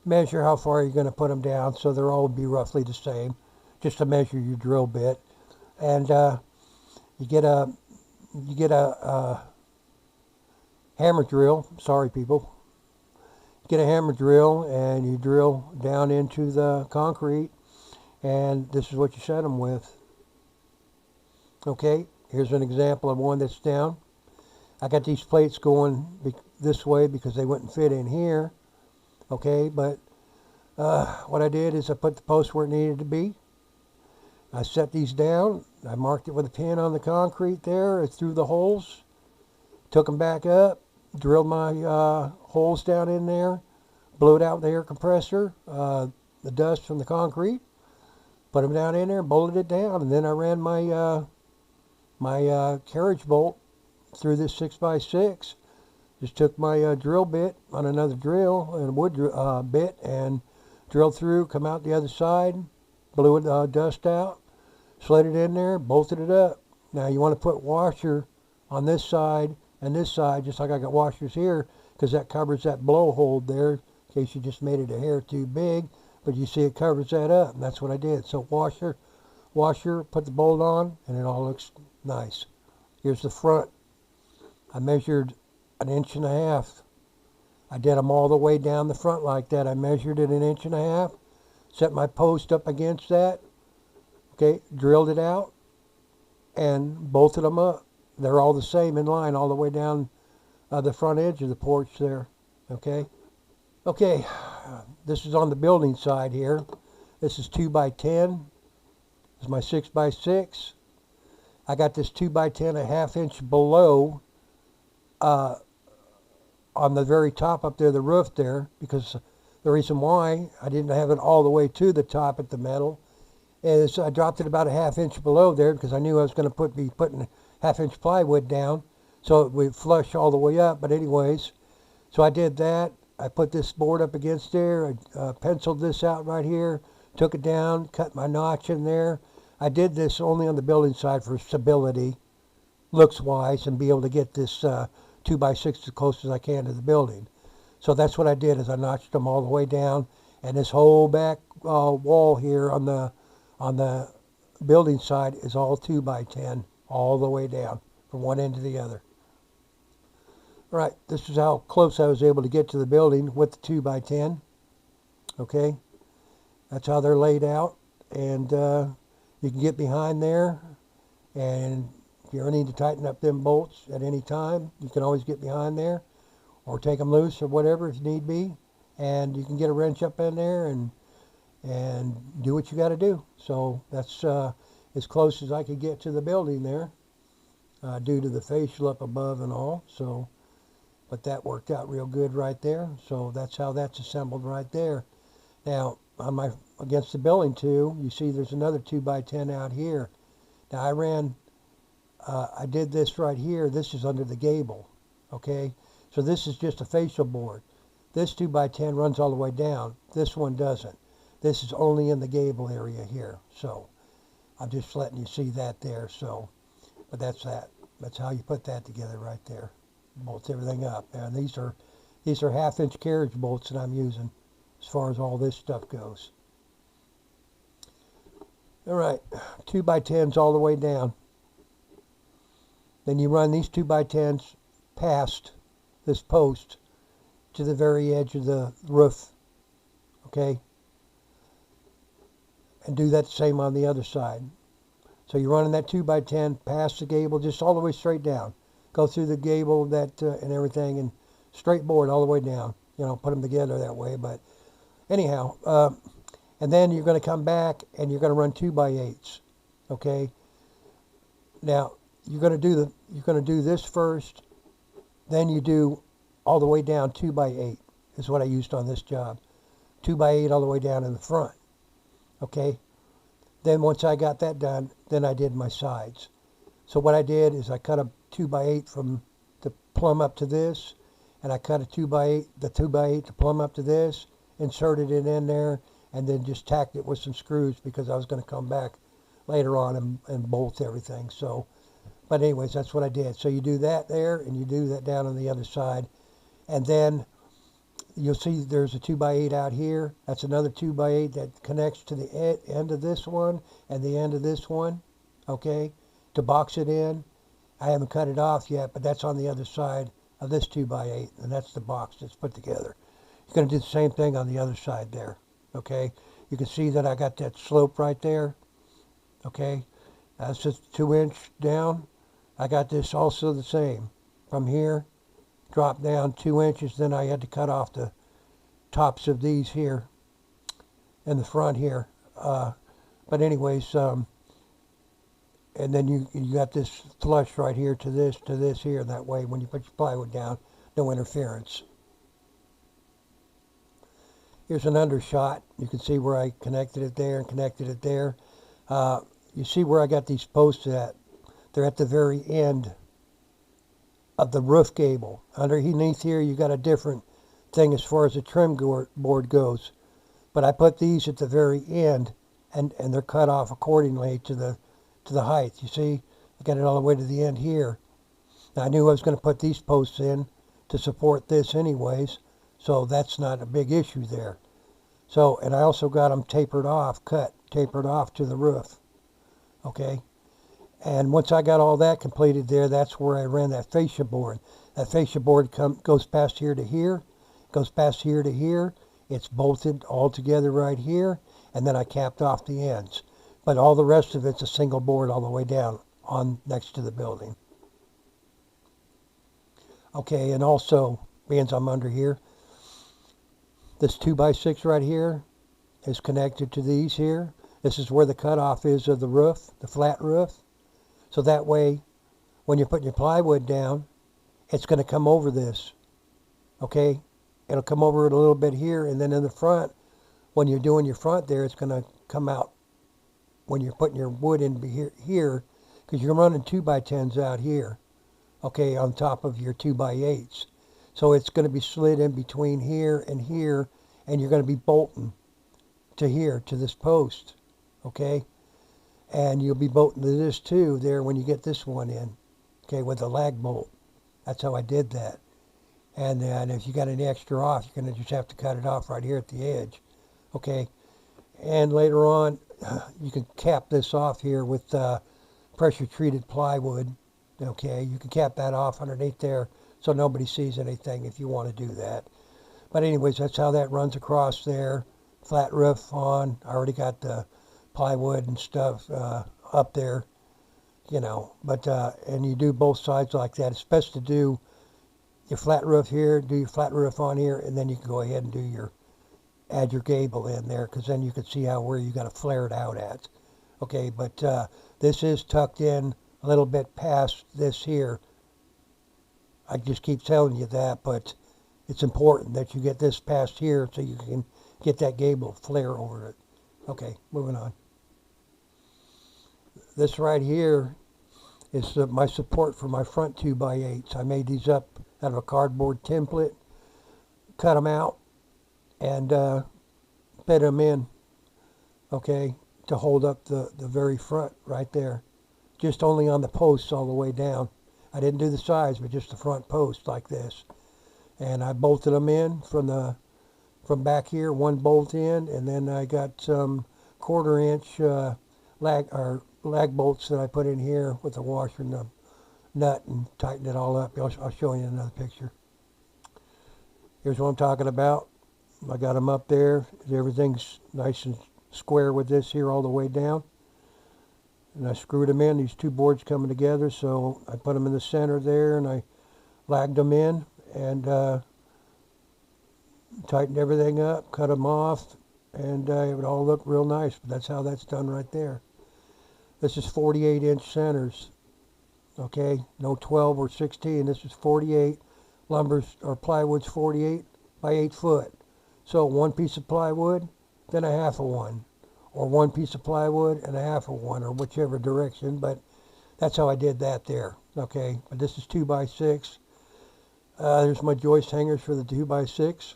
measure how far you're going to put them down, so they'll all be roughly the same, just to measure your drill bit. And you get a hammer drill. Sorry, people. You get a hammer drill and you drill down into the concrete, and this is what you set them with. Okay, here's an example of one that's down. I got these plates going this way because they wouldn't fit in here. Okay, but what I did is I put the post where it needed to be. I set these down. I marked it with a pin on the concrete there through the holes. Took them back up. Drilled my holes down in there. Blew it out with the air compressor. The dust from the concrete. Put them down in there. Bolted it down. And then I ran my carriage bolt through this 6x6. Just took my drill bit on another drill and a wood bit and drilled through, come out the other side, blew it dust out, slid it in there, bolted it up. Now you want to put washer on this side and this side, just like I got washers here, because that covers that blowhole there, in case you just made it a hair too big, but you see it covers that up, and that's what I did. So washer, put the bolt on, and it all looks nice. Here's the front. I measured 1.5 inches. I did them all the way down the front like that. I measured it 1.5 inches, set my post up against that, okay, drilled it out, and bolted them up. They're all the same in line all the way down the front edge of the porch there, okay? Okay, this is on the building side here. This is 2x10. This is my 6x6. I got this 2x10 1/2 inch below on the very top up there, the roof there, because the reason why I didn't have it all the way to the top at the metal is I dropped it about 1/2 inch below there because I knew I was going to be putting 1/2 inch plywood down, so it would flush all the way up. But anyways, so I did that. I put this board up against there. I penciled this out right here, took it down, cut my notch in there. I did this only on the building side for stability, looks wise, and be able to get this 2x6 as close as I can to the building. So that's what I did, is I notched them all the way down, and this whole back wall here on the building side is all 2x10 all the way down from one end to the other. All right, this is how close I was able to get to the building with the 2x10. Okay, that's how they're laid out, and you can get behind there, and if you ever need to tighten up them bolts at any time, you can always get behind there or take them loose or whatever if need be, and you can get a wrench up in there and do what you got to do. So that's as close as I could get to the building there due to the facial up above and all. So, but that worked out real good right there. So that's how that's assembled right there. Now on against the building too, you see there's another 2x10 out here. Now I did this right here. This is under the gable, okay? So this is just a fascia board. This 2x10 runs all the way down. This one doesn't. This is only in the gable area here. So I'm just letting you see that there. So, but that's that. That's how you put that together right there. Bolts everything up. And these are 1/2 inch carriage bolts that I'm using as far as all this stuff goes. All right, 2x10s all the way down. Then you run these 2x10s past this post to the very edge of the roof, okay? And do that the same on the other side. So you're running that 2x10 past the gable, just all the way straight down. Go through the gable and everything, and straight board all the way down. You know, put them together that way. But anyhow, and then you're going to come back and you're going to run 2x8s. Okay. Now you're going to do this first, then you do all the way down 2x8 is what I used on this job. 2x8 all the way down in the front. Okay. Then once I got that done, then I did my sides. So what I did is I cut a 2x8 from the plumb up to this, and I cut a 2x8, the 2x8 to plumb up to this, inserted it in there, and then just tacked it with some screws because I was going to come back later on and bolt everything. So, but anyways, that's what I did. So you do that there, and you do that down on the other side, and then you'll see there's a 2x8 out here. That's another 2x8 that connects to the end of this one and the end of this one, okay, to box it in. I haven't cut it off yet, but that's on the other side of this 2x8, and that's the box that's put together. You're going to do the same thing on the other side there, okay. You can see that I got that slope right there, okay. That's just 2-inch down. I got this also the same. From here, drop down 2 inches, then I had to cut off the tops of these here in the front here. But anyways, and then you got this flush right here to this here. That way, when you put your plywood down, no interference. Here's an undershot. You can see where I connected it there and connected it there. You see where I got these posts at. They're at the very end of the roof gable. Underneath here, you got a different thing as far as the trim board goes. But I put these at the very end, and they're cut off accordingly to the height. You see, I got it all the way to the end here. Now, I knew I was going to put these posts in to support this anyways, so that's not a big issue there. So, and I also got them tapered off to the roof. Okay. And once I got all that completed there, that's where I ran that fascia board. That fascia board goes past here to here, goes past here to here. It's bolted all together right here, and then I capped off the ends. But all the rest of it's a single board all the way down on next to the building. Okay, and also, being I'm under here, this 2x6 right here is connected to these here. This is where the cutoff is of the roof, the flat roof. So that way, when you're putting your plywood down, it's going to come over this, okay? It'll come over it a little bit here, and then in the front, when you're doing your front there, it's going to come out when you're putting your wood in here, because you're running 2x10s out here, okay, on top of your 2x8s. So it's going to be slid in between here, and you're going to be bolting to here, to this post, okay? And you'll be bolting to this too there when you get this one in, okay, with the lag bolt. That's how I did that. And then if you got any extra off, you're going to just have to cut it off right here at the edge, okay? And later on, you can cap this off here with pressure-treated plywood, okay? You can cap that off underneath there so nobody sees anything if you want to do that. But anyways, that's how that runs across there. Flat roof on. I already got the plywood and stuff up there, you know, but and you do both sides like that. It's best to do your flat roof here, do your flat roof on here, and then you can go ahead and add your gable in there, because then you can see where you got to flare it out at. Okay, but this is tucked in a little bit past this here. I just keep telling you that, but it's important that you get this past here so you can get that gable flare over it. Okay, moving on. This right here is my support for my front 2x8s. I made these up out of a cardboard template, cut them out, and bed them in, okay, to hold up the very front right there. Just only on the posts all the way down. I didn't do the sides, but just the front post like this. And I bolted them in from back here, one bolt in, and then I got some 1/4-inch lag bolts that I put in here with the washer and the nut and tighten it all up. I'll show you another picture. Here's what I'm talking about. I got them up there. Everything's nice and square with this here all the way down. And I screwed them in, these two boards coming together, so I put them in the center there, and I lagged them in, and tightened everything up, cut them off, and it would all look real nice. But that's how that's done right there. This is 48-inch centers, okay? No 12 or 16. This is 48. Lumber's or plywood's 48 by 8 foot. So one piece of plywood, then a half of one, or one piece of plywood and a half of one, or whichever direction. But that's how I did that there, okay? But this is 2 by 6. There's my joist hangers for the 2 by 6.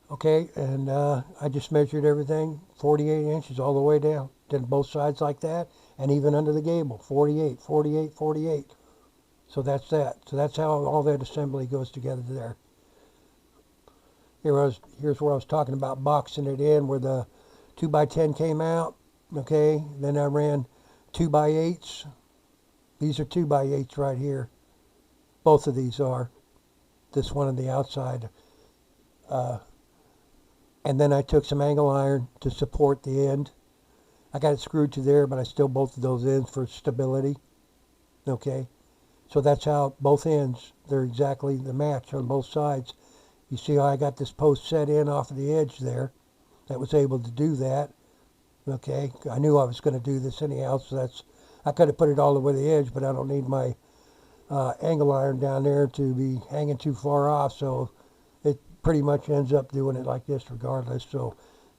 Okay, and I just measured everything 48 inches all the way down. Did both sides like that, and even under the gable, 48, 48, 48. So that's that. So that's how all that assembly goes together there. Here's where I was talking about boxing it in, where the 2 by 10 came out. Okay, then I ran 2 by 8s. These are 2 by 8s right here. Both of these are. This one on the outside. And then I took some angle iron to support the end. I got it screwed to there, but I still bolted those ends for stability. Okay, so that's how both ends, they're exactly the match on both sides. You see how I got this post set in off of the edge there. That was able to do that. Okay, I knew I was going to do this anyhow, so I could have put it all the way to the edge, but I don't need my angle iron down there to be hanging too far off, so it pretty much ends up doing it like this regardless. So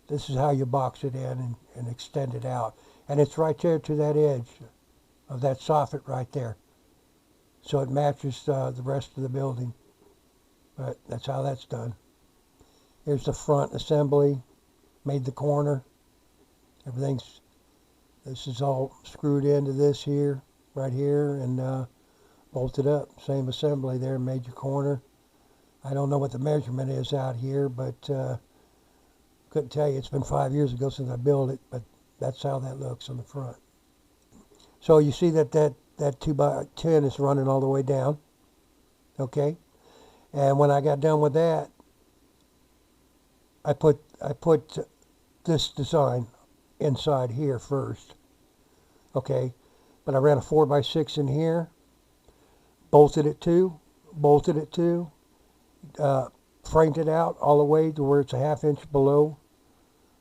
this is how you box it in and extend it out. And it's right there to that edge of that soffit right there. So it matches the rest of the building. But that's how that's done. Here's the front assembly. Made the corner. This is all screwed into this here, right here, and bolted up. Same assembly there, made your corner. I don't know what the measurement is out here, but couldn't tell you. It's been 5 years ago since I built it, but that's how that looks on the front. So you see that 2 by 10 is running all the way down. Okay, and when I got done with that, I put this design inside here first. Okay, but I ran a 4 by 6 in here, bolted it to, framed it out all the way to where it's a ½ inch below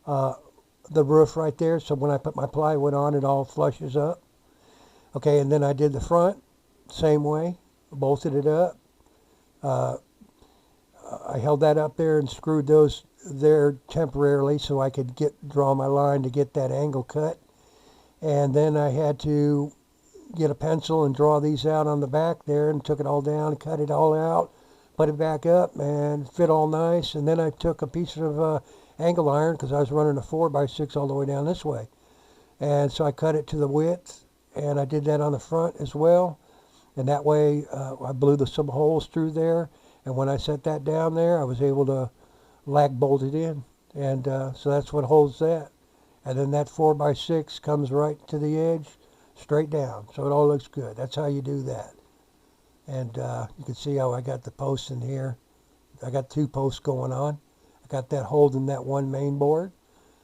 the roof right there. So when I put my plywood on, it all flushes up. Okay, and then I did the front, same way, bolted it up. I held that up there and screwed those there temporarily so I could draw my line to get that angle cut. And then I had to get a pencil and draw these out on the back there, and took it all down, cut it all out, put it back up, and fit all nice. And then I took a piece of angle iron, because I was running a 4 by 6 all the way down this way. And so I cut it to the width, and I did that on the front as well. And that way I blew some holes through there. And when I set that down there, I was able to lag bolt it in. And so that's what holds that. And then that 4 by 6 comes right to the edge, straight down. So it all looks good. That's how you do that. And you can see how I got the posts in here. I got 2 posts going on. I got that holding that one main board.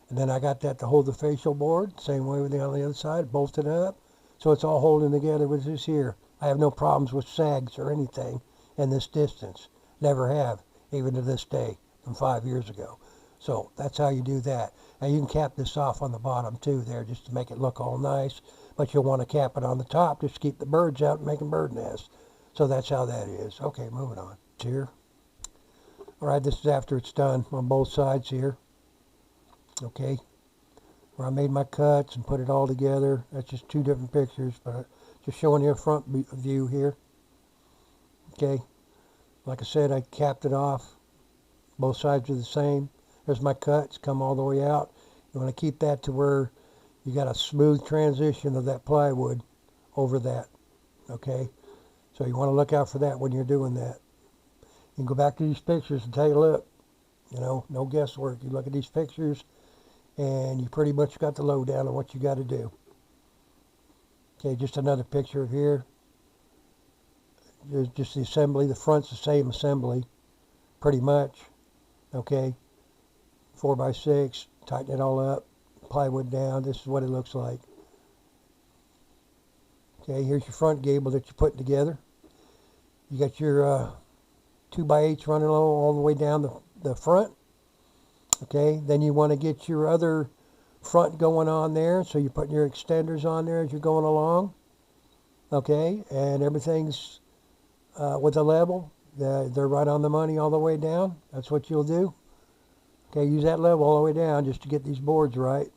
And then I got that to hold the facial board. Same way with the on the other side, bolted up. So it's all holding together with this here. I have no problems with sags or anything in this distance. Never have, even to this day, from 5 years ago. So that's how you do that. Now you can cap this off on the bottom too there, just to make it look all nice. But you'll want to cap it on the top just to keep the birds out and making bird nests. So that's how that is. Okay, moving on. Here. All right, this is after it's done on both sides here. Okay, where I made my cuts and put it all together. That's just 2 different pictures, but just showing you a front view here. Okay, like I said, I capped it off. Both sides are the same. There's my cuts, come all the way out. You want to keep that to where you got a smooth transition of that plywood over that. Okay, so you want to look out for that when you're doing that. You can go back to these pictures and take a look. You know, no guesswork. You look at these pictures and you pretty much got the lowdown on what you got to do. Okay, just another picture here. There's just the assembly. The front's the same assembly, pretty much. Okay, 4 by 6, tighten it all up, plywood down. This is what it looks like. Okay, here's your front gable that you're putting together. You got your 2x8s running along all the way down the front. Okay, then you want to get your other front going on there, so you're putting your extenders on there as you're going along. Okay, and everything's with a level. They're right on the money all the way down. That's what you'll do. Okay, use that level all the way down just to get these boards right.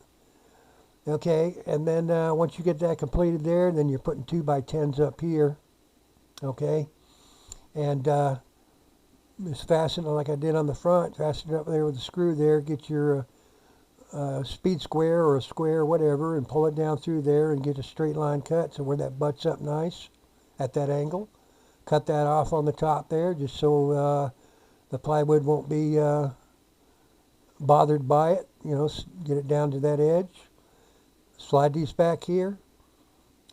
Okay, and then once you get that completed there, then you're putting 2x10s up here. Okay, and just fasten it like I did on the front. Fasten it up there with the screw there. Get your speed square or a square, whatever, and pull it down through there and get a straight line cut. So where that butts up nice at that angle. Cut that off on the top there, just so the plywood won't be bothered by it. You know, get it down to that edge. Slide these back here.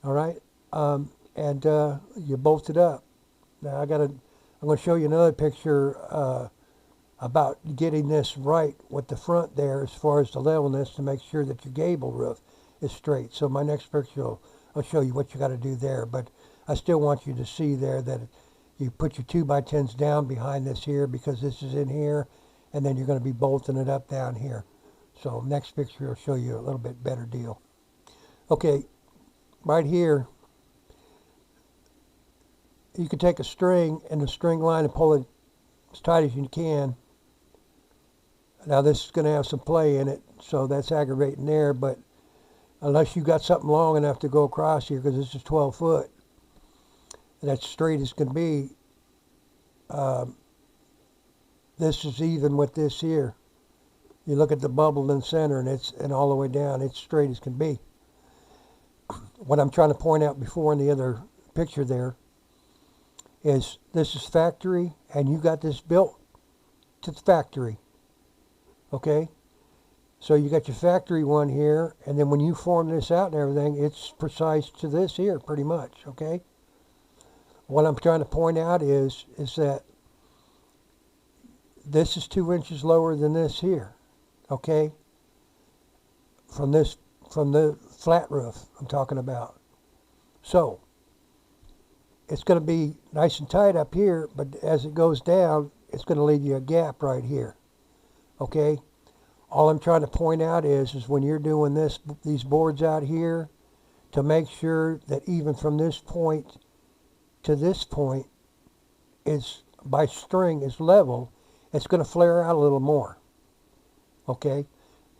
All right, and you bolt it up. Now I'm going to show you another picture about getting this right with the front there as far as the levelness to make sure that your gable roof is straight. So my next picture I'll show you what you got to do there, but I still want you to see there that you put your 2x10s down behind this here because this is in here, and then you're going to be bolting it up down here. So next picture will show you a little bit better deal. Okay, right here, you can take a string and the string line and pull it as tight as you can. Now this is going to have some play in it, so that's aggravating there, but unless you got something long enough to go across here, because this is 12 foot, and that's straight as can be, this is even with this here. You look at the bubble in the center, and all the way down, it's straight as can be. What I'm trying to point out before in the other picture there is this is factory, and you got this built to the factory. Okay? So you got your factory one here, and then when you form this out and everything, it's precise to this here pretty much, okay? What I'm trying to point out is that this is 2 inches lower than this here, okay? From the flat roof I'm talking about. So it's going to be nice and tight up here, but as it goes down, it's going to leave you a gap right here, okay? All I'm trying to point out is when you're doing these boards out here, to make sure that even from this point to this point is by string is level, it's going to flare out a little more. Okay.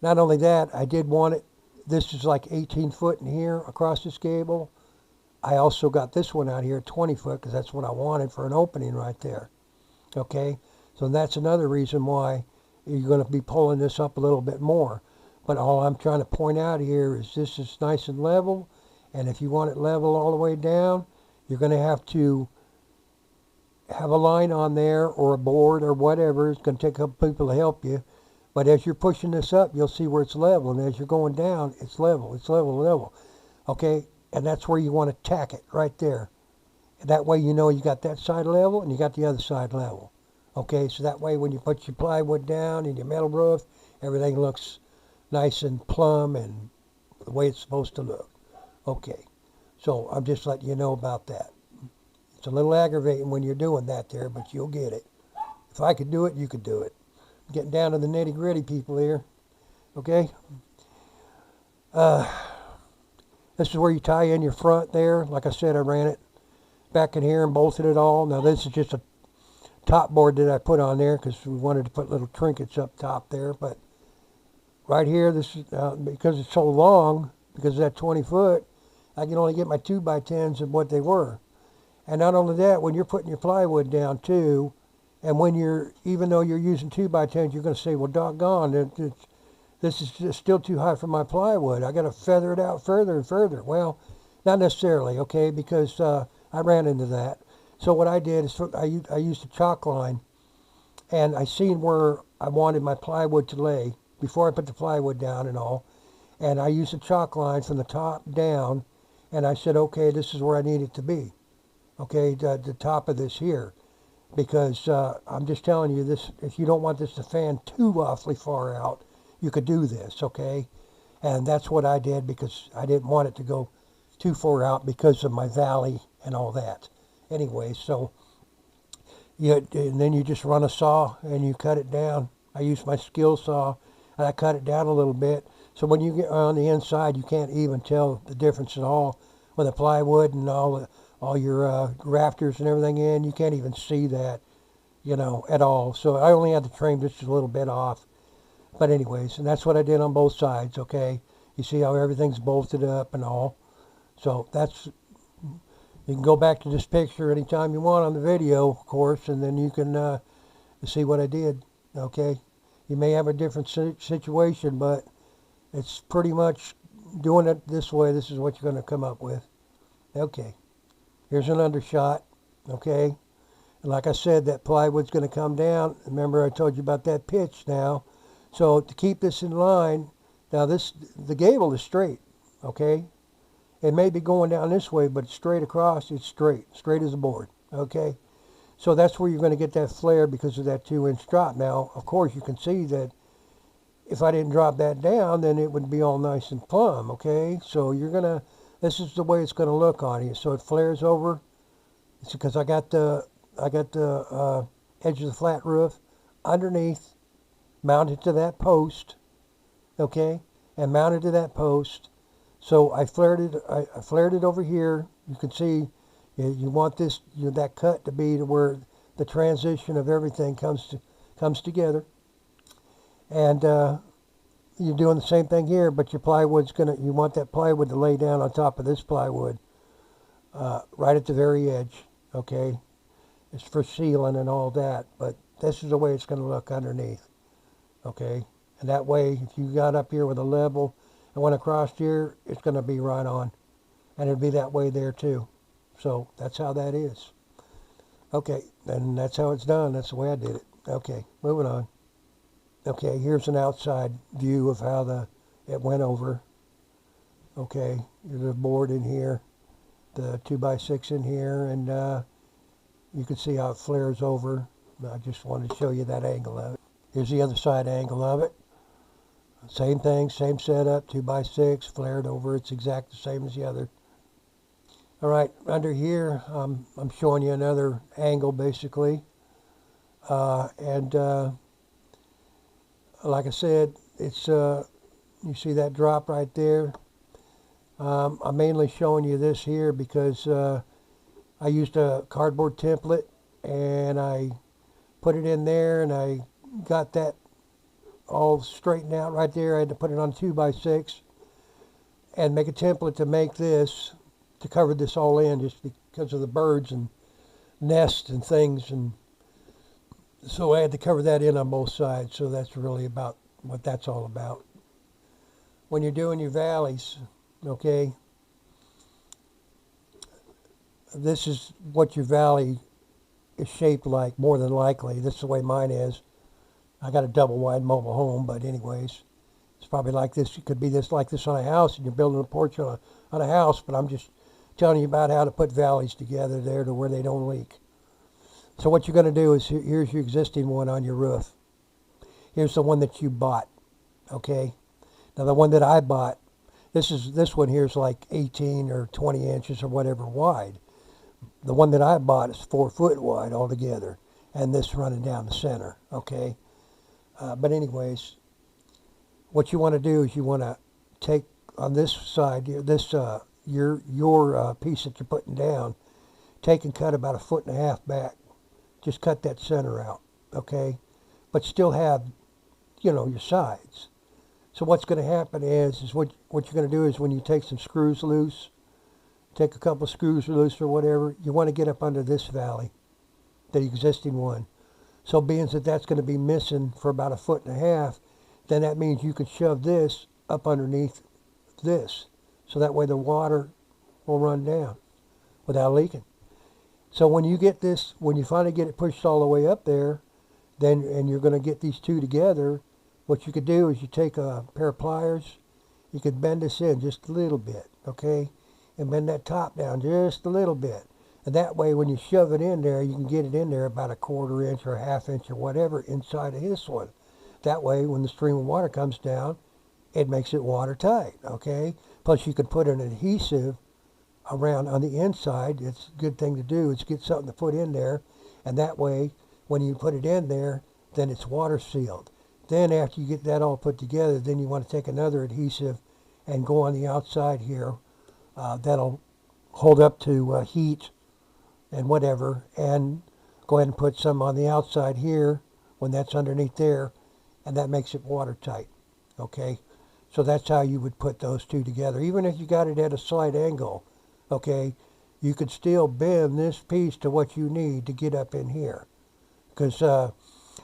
Not only that, I did want it. This is like 18 foot in here across this gable. I also got this one out here at 20 foot because that's what I wanted for an opening right there. Okay. So that's another reason why you're going to be pulling this up a little bit more. But all I'm trying to point out here is this is nice and level. And if you want it level all the way down, you're going to have a line on there or a board or whatever. It's going to take a couple people to help you. But as you're pushing this up, you'll see where it's level. And as you're going down, it's level. It's level, level. Okay? And that's where you want to tack it, right there. That way you know you got that side level and you got the other side level. Okay, so that way when you put your plywood down and your metal roof, everything looks nice and plumb and the way it's supposed to look. Okay, so I'm just letting you know about that. It's a little aggravating when you're doing that there, but you'll get it. If I could do it, you could do it. I'm getting down to the nitty-gritty, people here. Okay? This is where you tie in your front there. Like I said, I ran it back in here and bolted it all. Now this is just a top board that I put on there because we wanted to put little trinkets up top there, but right here, this is because it's so long, because of that 20 foot, I can only get my 2x10s of what they were. And not only that, when you're putting your plywood down too, and when even though you're using 2x10s, you're going to say, well, doggone, this is just still too high for my plywood. I got to feather it out further and further. Well, not necessarily, okay, because I ran into that. So what I did is I used a chalk line, and I seen where I wanted my plywood to lay before I put the plywood down and all. And I used a chalk line from the top down, and I said, okay, this is where I need it to be. Okay, the top of this here. Because I'm just telling you this, if you don't want this to fan too awfully far out, you could do this, okay? And that's what I did because I didn't want it to go too far out because of my valley and all that. Anyway, so And then you just run a saw and you cut it down. I use my skill saw and I cut it down a little bit. So when you get on the inside, you can't even tell the difference at all. With the plywood and all your rafters and everything in, you can't even see that, at all. So I only had to trim just a little bit off. But anyways, and that's what I did on both sides, okay? You see how everything's bolted up and all. So you can go back to this picture anytime you want on the video, of course, and then you can see what I did, okay? You may have a different situation, but it's pretty much doing it this way. This is what you're going to come up with. Okay, here's an undershot, okay? And like I said, that plywood's going to come down. Remember I told you about that pitch now. So to keep this in line, now the gable is straight, okay? It may be going down this way, but straight across, it's straight as a board, okay? So that's where you're going to get that flare because of that 2-inch drop. Now, of course, you can see that if I didn't drop that down, then it would be all nice and plumb, okay? So this is the way it's going to look on you. So it flares over. It's because I got the edge of the flat roof underneath, mounted to that post, okay? And mounted to that post. So I flared it over here. You can see you want this that cut to be to where the transition of everything comes together. And you're doing the same thing here, but your plywood's you want that plywood to lay down on top of this plywood, right at the very edge, okay? It's for sealing and all that, but this is the way it's going to look underneath, okay? And that way, if you got up here with a level and went across here, it's going to be right on. And it'll be that way there too. So that's how that is. Okay, and that's how it's done. That's the way I did it. Okay, moving on. Okay, here's an outside view of how it went over. Okay, there's a board in here, the 2x6 in here, and you can see how it flares over. I just wanted to show you that angle of it. Here's the other side angle of it. Same thing, same setup, 2x6, flared over. It's exact the same as the other. All right, under here, I'm showing you another angle, basically. Like I said, it's you see that drop right there. I'm mainly showing you this here because I used a cardboard template and I put it in there and I got that all straightened out right there. I had to put it on 2x6 and make a template to make this, to cover this all in just because of the birds and nests and things. And so I had to cover that in on both sides. So that's really about what that's all about. When you're doing your valleys, okay, this is what your valley is shaped like, more than likely. This is the way mine is. I got a double wide mobile home, but anyways, it's probably like this. It could be like this on a house, and you're building a porch on a house, but I'm just telling you about how to put valleys together there to where they don't leak. So what you're going to do is, here's your existing one on your roof. Here's the one that you bought, okay? Now the one that I bought, this one here is like 18 or 20 inches or whatever wide. The one that I bought is 4 foot wide altogether, and this running down the center, okay? But anyways, what you want to do is you want to take on this side, this your piece that you're putting down, take and cut about 1.5 feet back. Just cut that center out, okay? But still have, your sides. So what's going to happen is what you're going to do is when you take some screws loose, take a couple of screws loose or whatever, you want to get up under this valley, the existing one. So being that that's going to be missing for about 1.5 feet, then that means you can shove this up underneath this. So that way the water will run down without leaking. So when you get this, when you finally get it pushed all the way up there, and you're going to get these two together, what you could do is you take a pair of pliers, you could bend this in just a little bit, okay? And bend that top down just a little bit. And that way when you shove it in there, you can get it in there about 1/4 inch or 1/2 inch or whatever inside of this one. That way when the stream of water comes down, it makes it watertight, okay? Plus you could put an adhesive around on the inside. It's a good thing to do is get something to put in there And that way, when you put it in there, then it's water sealed. Then after you get that all put together, then you want to take another adhesive and go on the outside here. That'll hold up to heat and whatever, and go ahead and put some on the outside here when that's underneath there, and that makes it watertight. Okay, so that's how you would put those two together. Even if you got it at a slight angle, okay, you could still bend this piece to what you need to get up in here, because of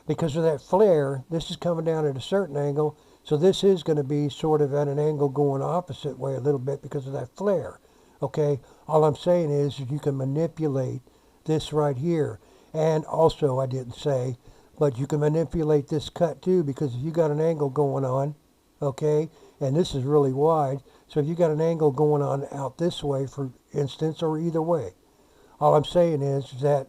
that flare, this is coming down at a certain angle, so this is going to be sort of at an angle going opposite way a little bit because of that flare. Okay, all I'm saying is you can manipulate this right here. And also, I didn't say, but you can manipulate this cut too, because if you got an angle going on, okay, and this is really wide, so if you got an angle going on out this way, for instance, or either way, all I'm saying is that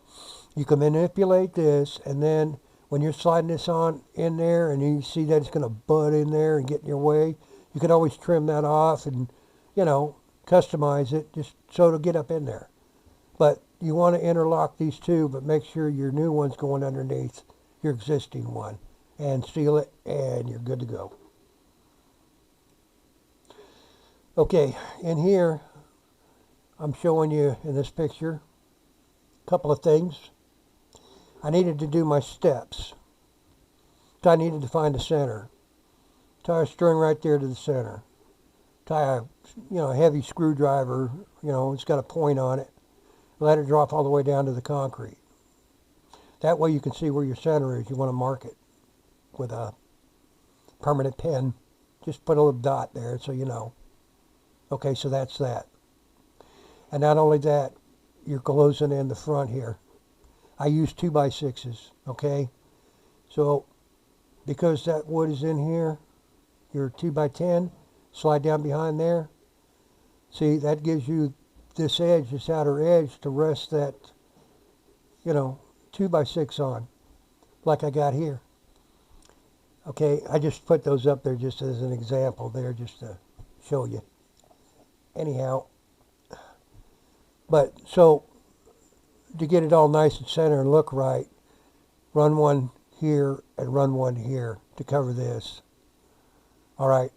you can manipulate this, and then when you're sliding this on in there and you see that it's going to butt in there and get in your way, you can always trim that off and, you know, customize it just so it'll get up in there. But you want to interlock these two, but make sure your new one's going underneath your existing one, and seal it, and you're good to go. Okay, in here, I'm showing you in this picture a couple of things. I needed to do my steps. So I needed to find the center. Tie a string right there to the center. Tie a heavy screwdriver, it's got a point on it. Let it drop all the way down to the concrete. That way you can see where your center is. You want to mark it with a permanent pen. Just put a little dot there so you know. Okay, so that's that. And not only that, you're closing in the front here. I use 2x6s, okay? So, because that wood is in here, your 2x10, slide down behind there. See, that gives you this edge, this outer edge, to rest that, 2x6 on, like I got here. Okay, I just put those up there just as an example there, just to show you. Anyhow, but so, to get it all nice and center and look right, run one here and run one here to cover this. All right,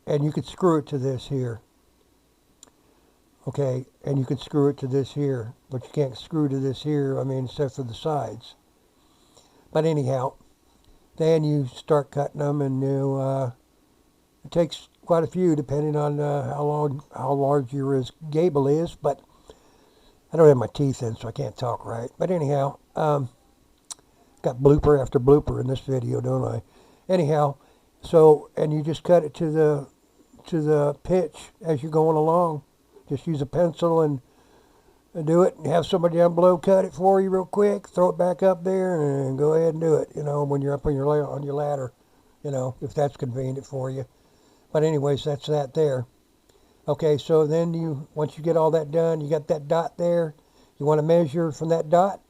and you could screw it to this here. Okay, and you could screw it to this here, but you can't screw to this here, except for the sides. But anyhow, then you start cutting them, and it takes quite a few depending on how large your gable is, but I don't have my teeth in, so I can't talk right. But anyhow, got blooper after blooper in this video, don't I? Anyhow, so, and you just cut it to the pitch as you're going along. Just use a pencil and do it, and have somebody down below cut it for you real quick. Throw it back up there and go ahead and do it. When you're up on your ladder, if that's convenient for you. But anyways, that's that there. Okay, so then once you get all that done, you got that dot there. You want to measure from that dot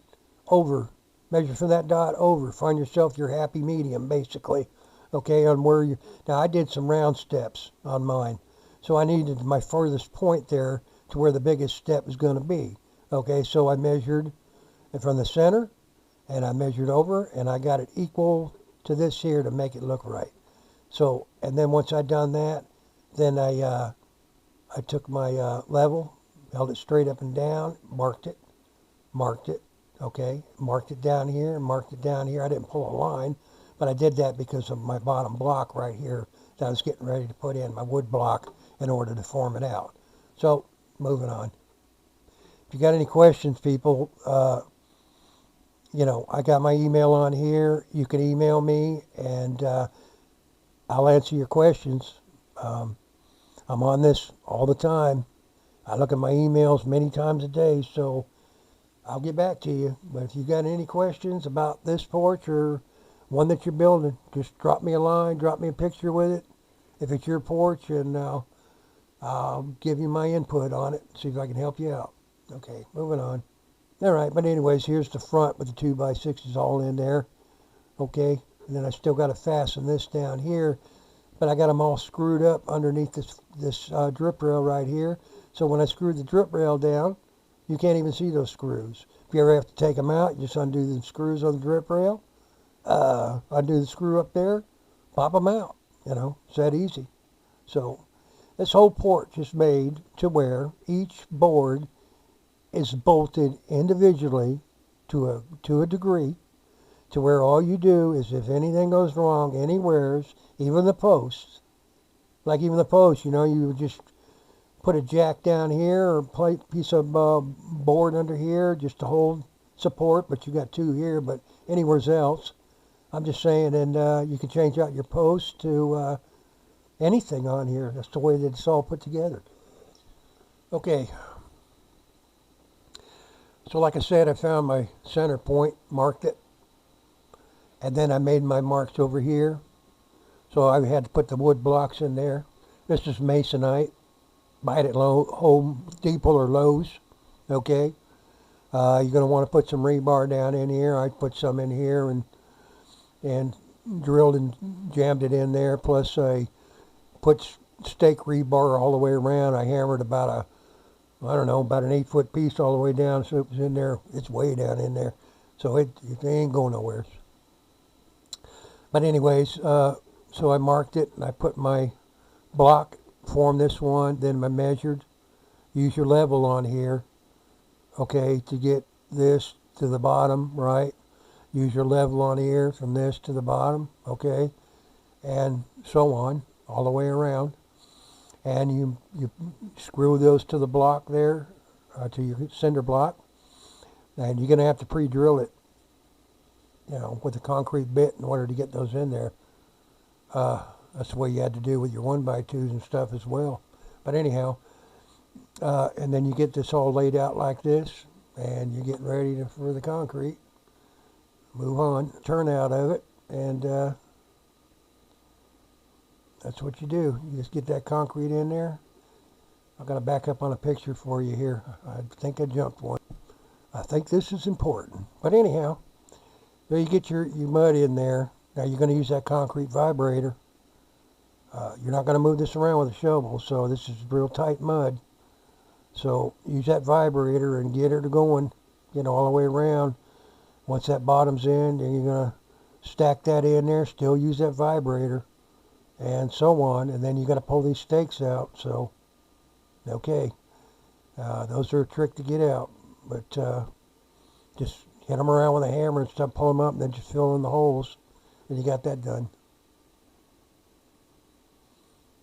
over. Measure from that dot over. Find yourself your happy medium, basically. Okay, on where you. Now I did some round steps on mine, so I needed my furthest point there to where the biggest step is going to be. Okay, so I measured from the center, and I measured over, and I got it equal to this here to make it look right. So, and then once I done that, then I took my level, held it straight up and down, marked it, okay, marked it down here, marked it down here. I didn't pull a line, but I did that because of my bottom block right here that I was getting ready to put in, my wood block, in order to form it out. So, moving on. If you got any questions, people, I got my email on here. You can email me, and I'll answer your questions. I'm on this all the time. I look at my emails many times a day, so I'll get back to you. But if you got any questions about this porch or one that you're building, just drop me a line, drop me a picture with it if it's your porch, and I'll give you my input on it, see if I can help you out. Okay, moving on. All right, but anyways, here's the front with the 2x6s all in there. Okay, and then I still got to fasten this down here, but I got them all screwed up underneath this drip rail right here. So when I screw the drip rail down, you can't even see those screws. If you ever have to take them out, you just undo the screws on the drip rail, undo the screw up there, pop them out. You know, it's that easy. So this whole porch is made to where each board is bolted individually to a degree, to where all you do is, if anything goes wrong anywheres, even the posts, like even the posts, you know, you just put a jack down here or a piece of board under here just to hold support, but you got two here, but anywhere else, I'm just saying, and you can change out your posts to anything on here. That's the way that it's all put together. Okay. So like I said, I found my center point, marked it, and then I made my marks over here. So I had to put the wood blocks in there. This is masonite. Buy it at Home Depot or Lowe's. Okay. You're going to want to put some rebar down in here. I put some in here and drilled and jammed it in there. Plus I put stake rebar all the way around. I hammered about an 8-foot piece all the way down, so it was in there. It's way down in there, so it ain't going nowhere. But anyways, so I marked it, and I put my block, formed this one, then I measured. Use your level on here, okay, to get this to the bottom, right? Use your level on here from this to the bottom, okay, and so on, all the way around. And you screw those to the block there, to your cinder block, and you're going to have to pre-drill it, you know, with a concrete bit in order to get those in there. That's the way you had to do with your 1x2s and stuff as well. But anyhow, and then you get this all laid out like this, and you're getting ready for the concrete. Move on, turn out of it, and that's what you do. You just get that concrete in there. I've got to back up on a picture for you here. I think I jumped one. I think this is important. But anyhow, there you get your mud in there. Now you're going to use that concrete vibrator. You're not going to move this around with a shovel, so this is real tight mud. So use that vibrator and get it going, you know, all the way around. Once that bottom's in, then you're going to stack that in there, still use that vibrator, and so on. And then you got to pull these stakes out. So, okay, those are a trick to get out, but just hit them around with a hammer and stuff, pull them up, and then just fill in the holes, and you got that done.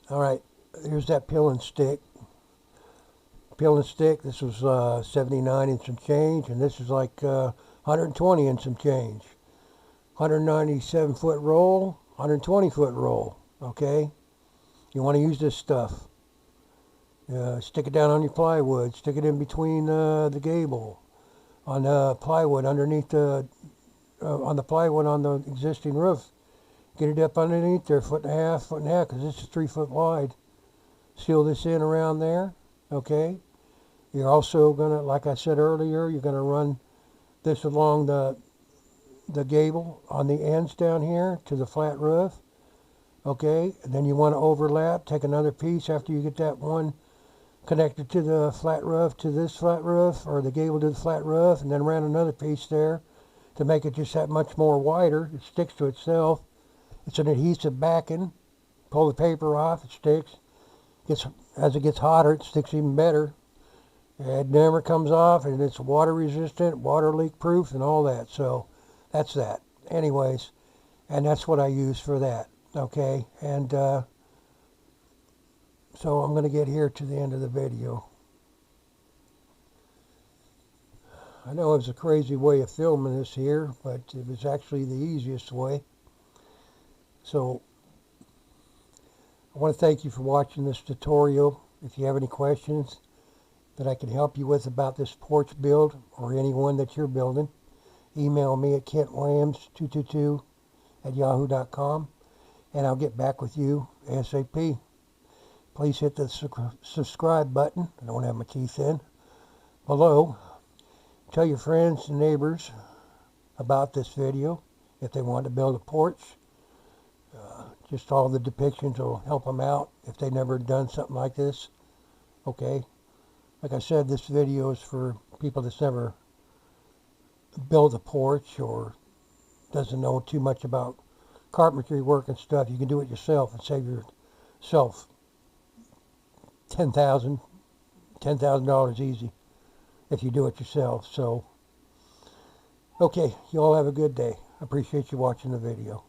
All right, here's that peeling stick. Peeling stick, this was 79 and some change, and this is like 120 and some change. 197-foot roll, 120-foot roll. Okay, you want to use this stuff. Stick it down on your plywood. Stick it in between the gable, on the plywood underneath on the plywood on the existing roof. Get it up underneath there, 1.5 foot, because this is 3 foot wide. Seal this in around there. Okay. You're also gonna, like I said earlier, you're gonna run this along the gable on the ends down here to the flat roof. Okay, and then you want to overlap, take another piece after you get that one connected to the flat roof, to this flat roof, or the gable to the flat roof, and then run another piece there to make it just that much more wider. It sticks to itself. It's an adhesive backing. Pull the paper off, it sticks. As it gets hotter, it sticks even better. It never comes off, and it's water resistant, water leak proof, and all that. So that's that. Anyways, and that's what I use for that. Okay, and so I'm going to get here to the end of the video. I know it was a crazy way of filming this here, but it was actually the easiest way. So I want to thank you for watching this tutorial. If you have any questions that I can help you with about this porch build, or any one that you're building, email me at kentwilliams222@yahoo.com. and I'll get back with you ASAP. Please hit the subscribe button. I don't have my teeth in. Below. Tell your friends and neighbors about this video if they want to build a porch. Just all the depictions will help them out if they've never done something like this. Okay. Like I said, this video is for people that's never build a porch or doesn't know too much about carpentry work and stuff, you can do it yourself and save yourself $10,000 easy if you do it yourself. So, okay, you all have a good day. I appreciate you watching the video.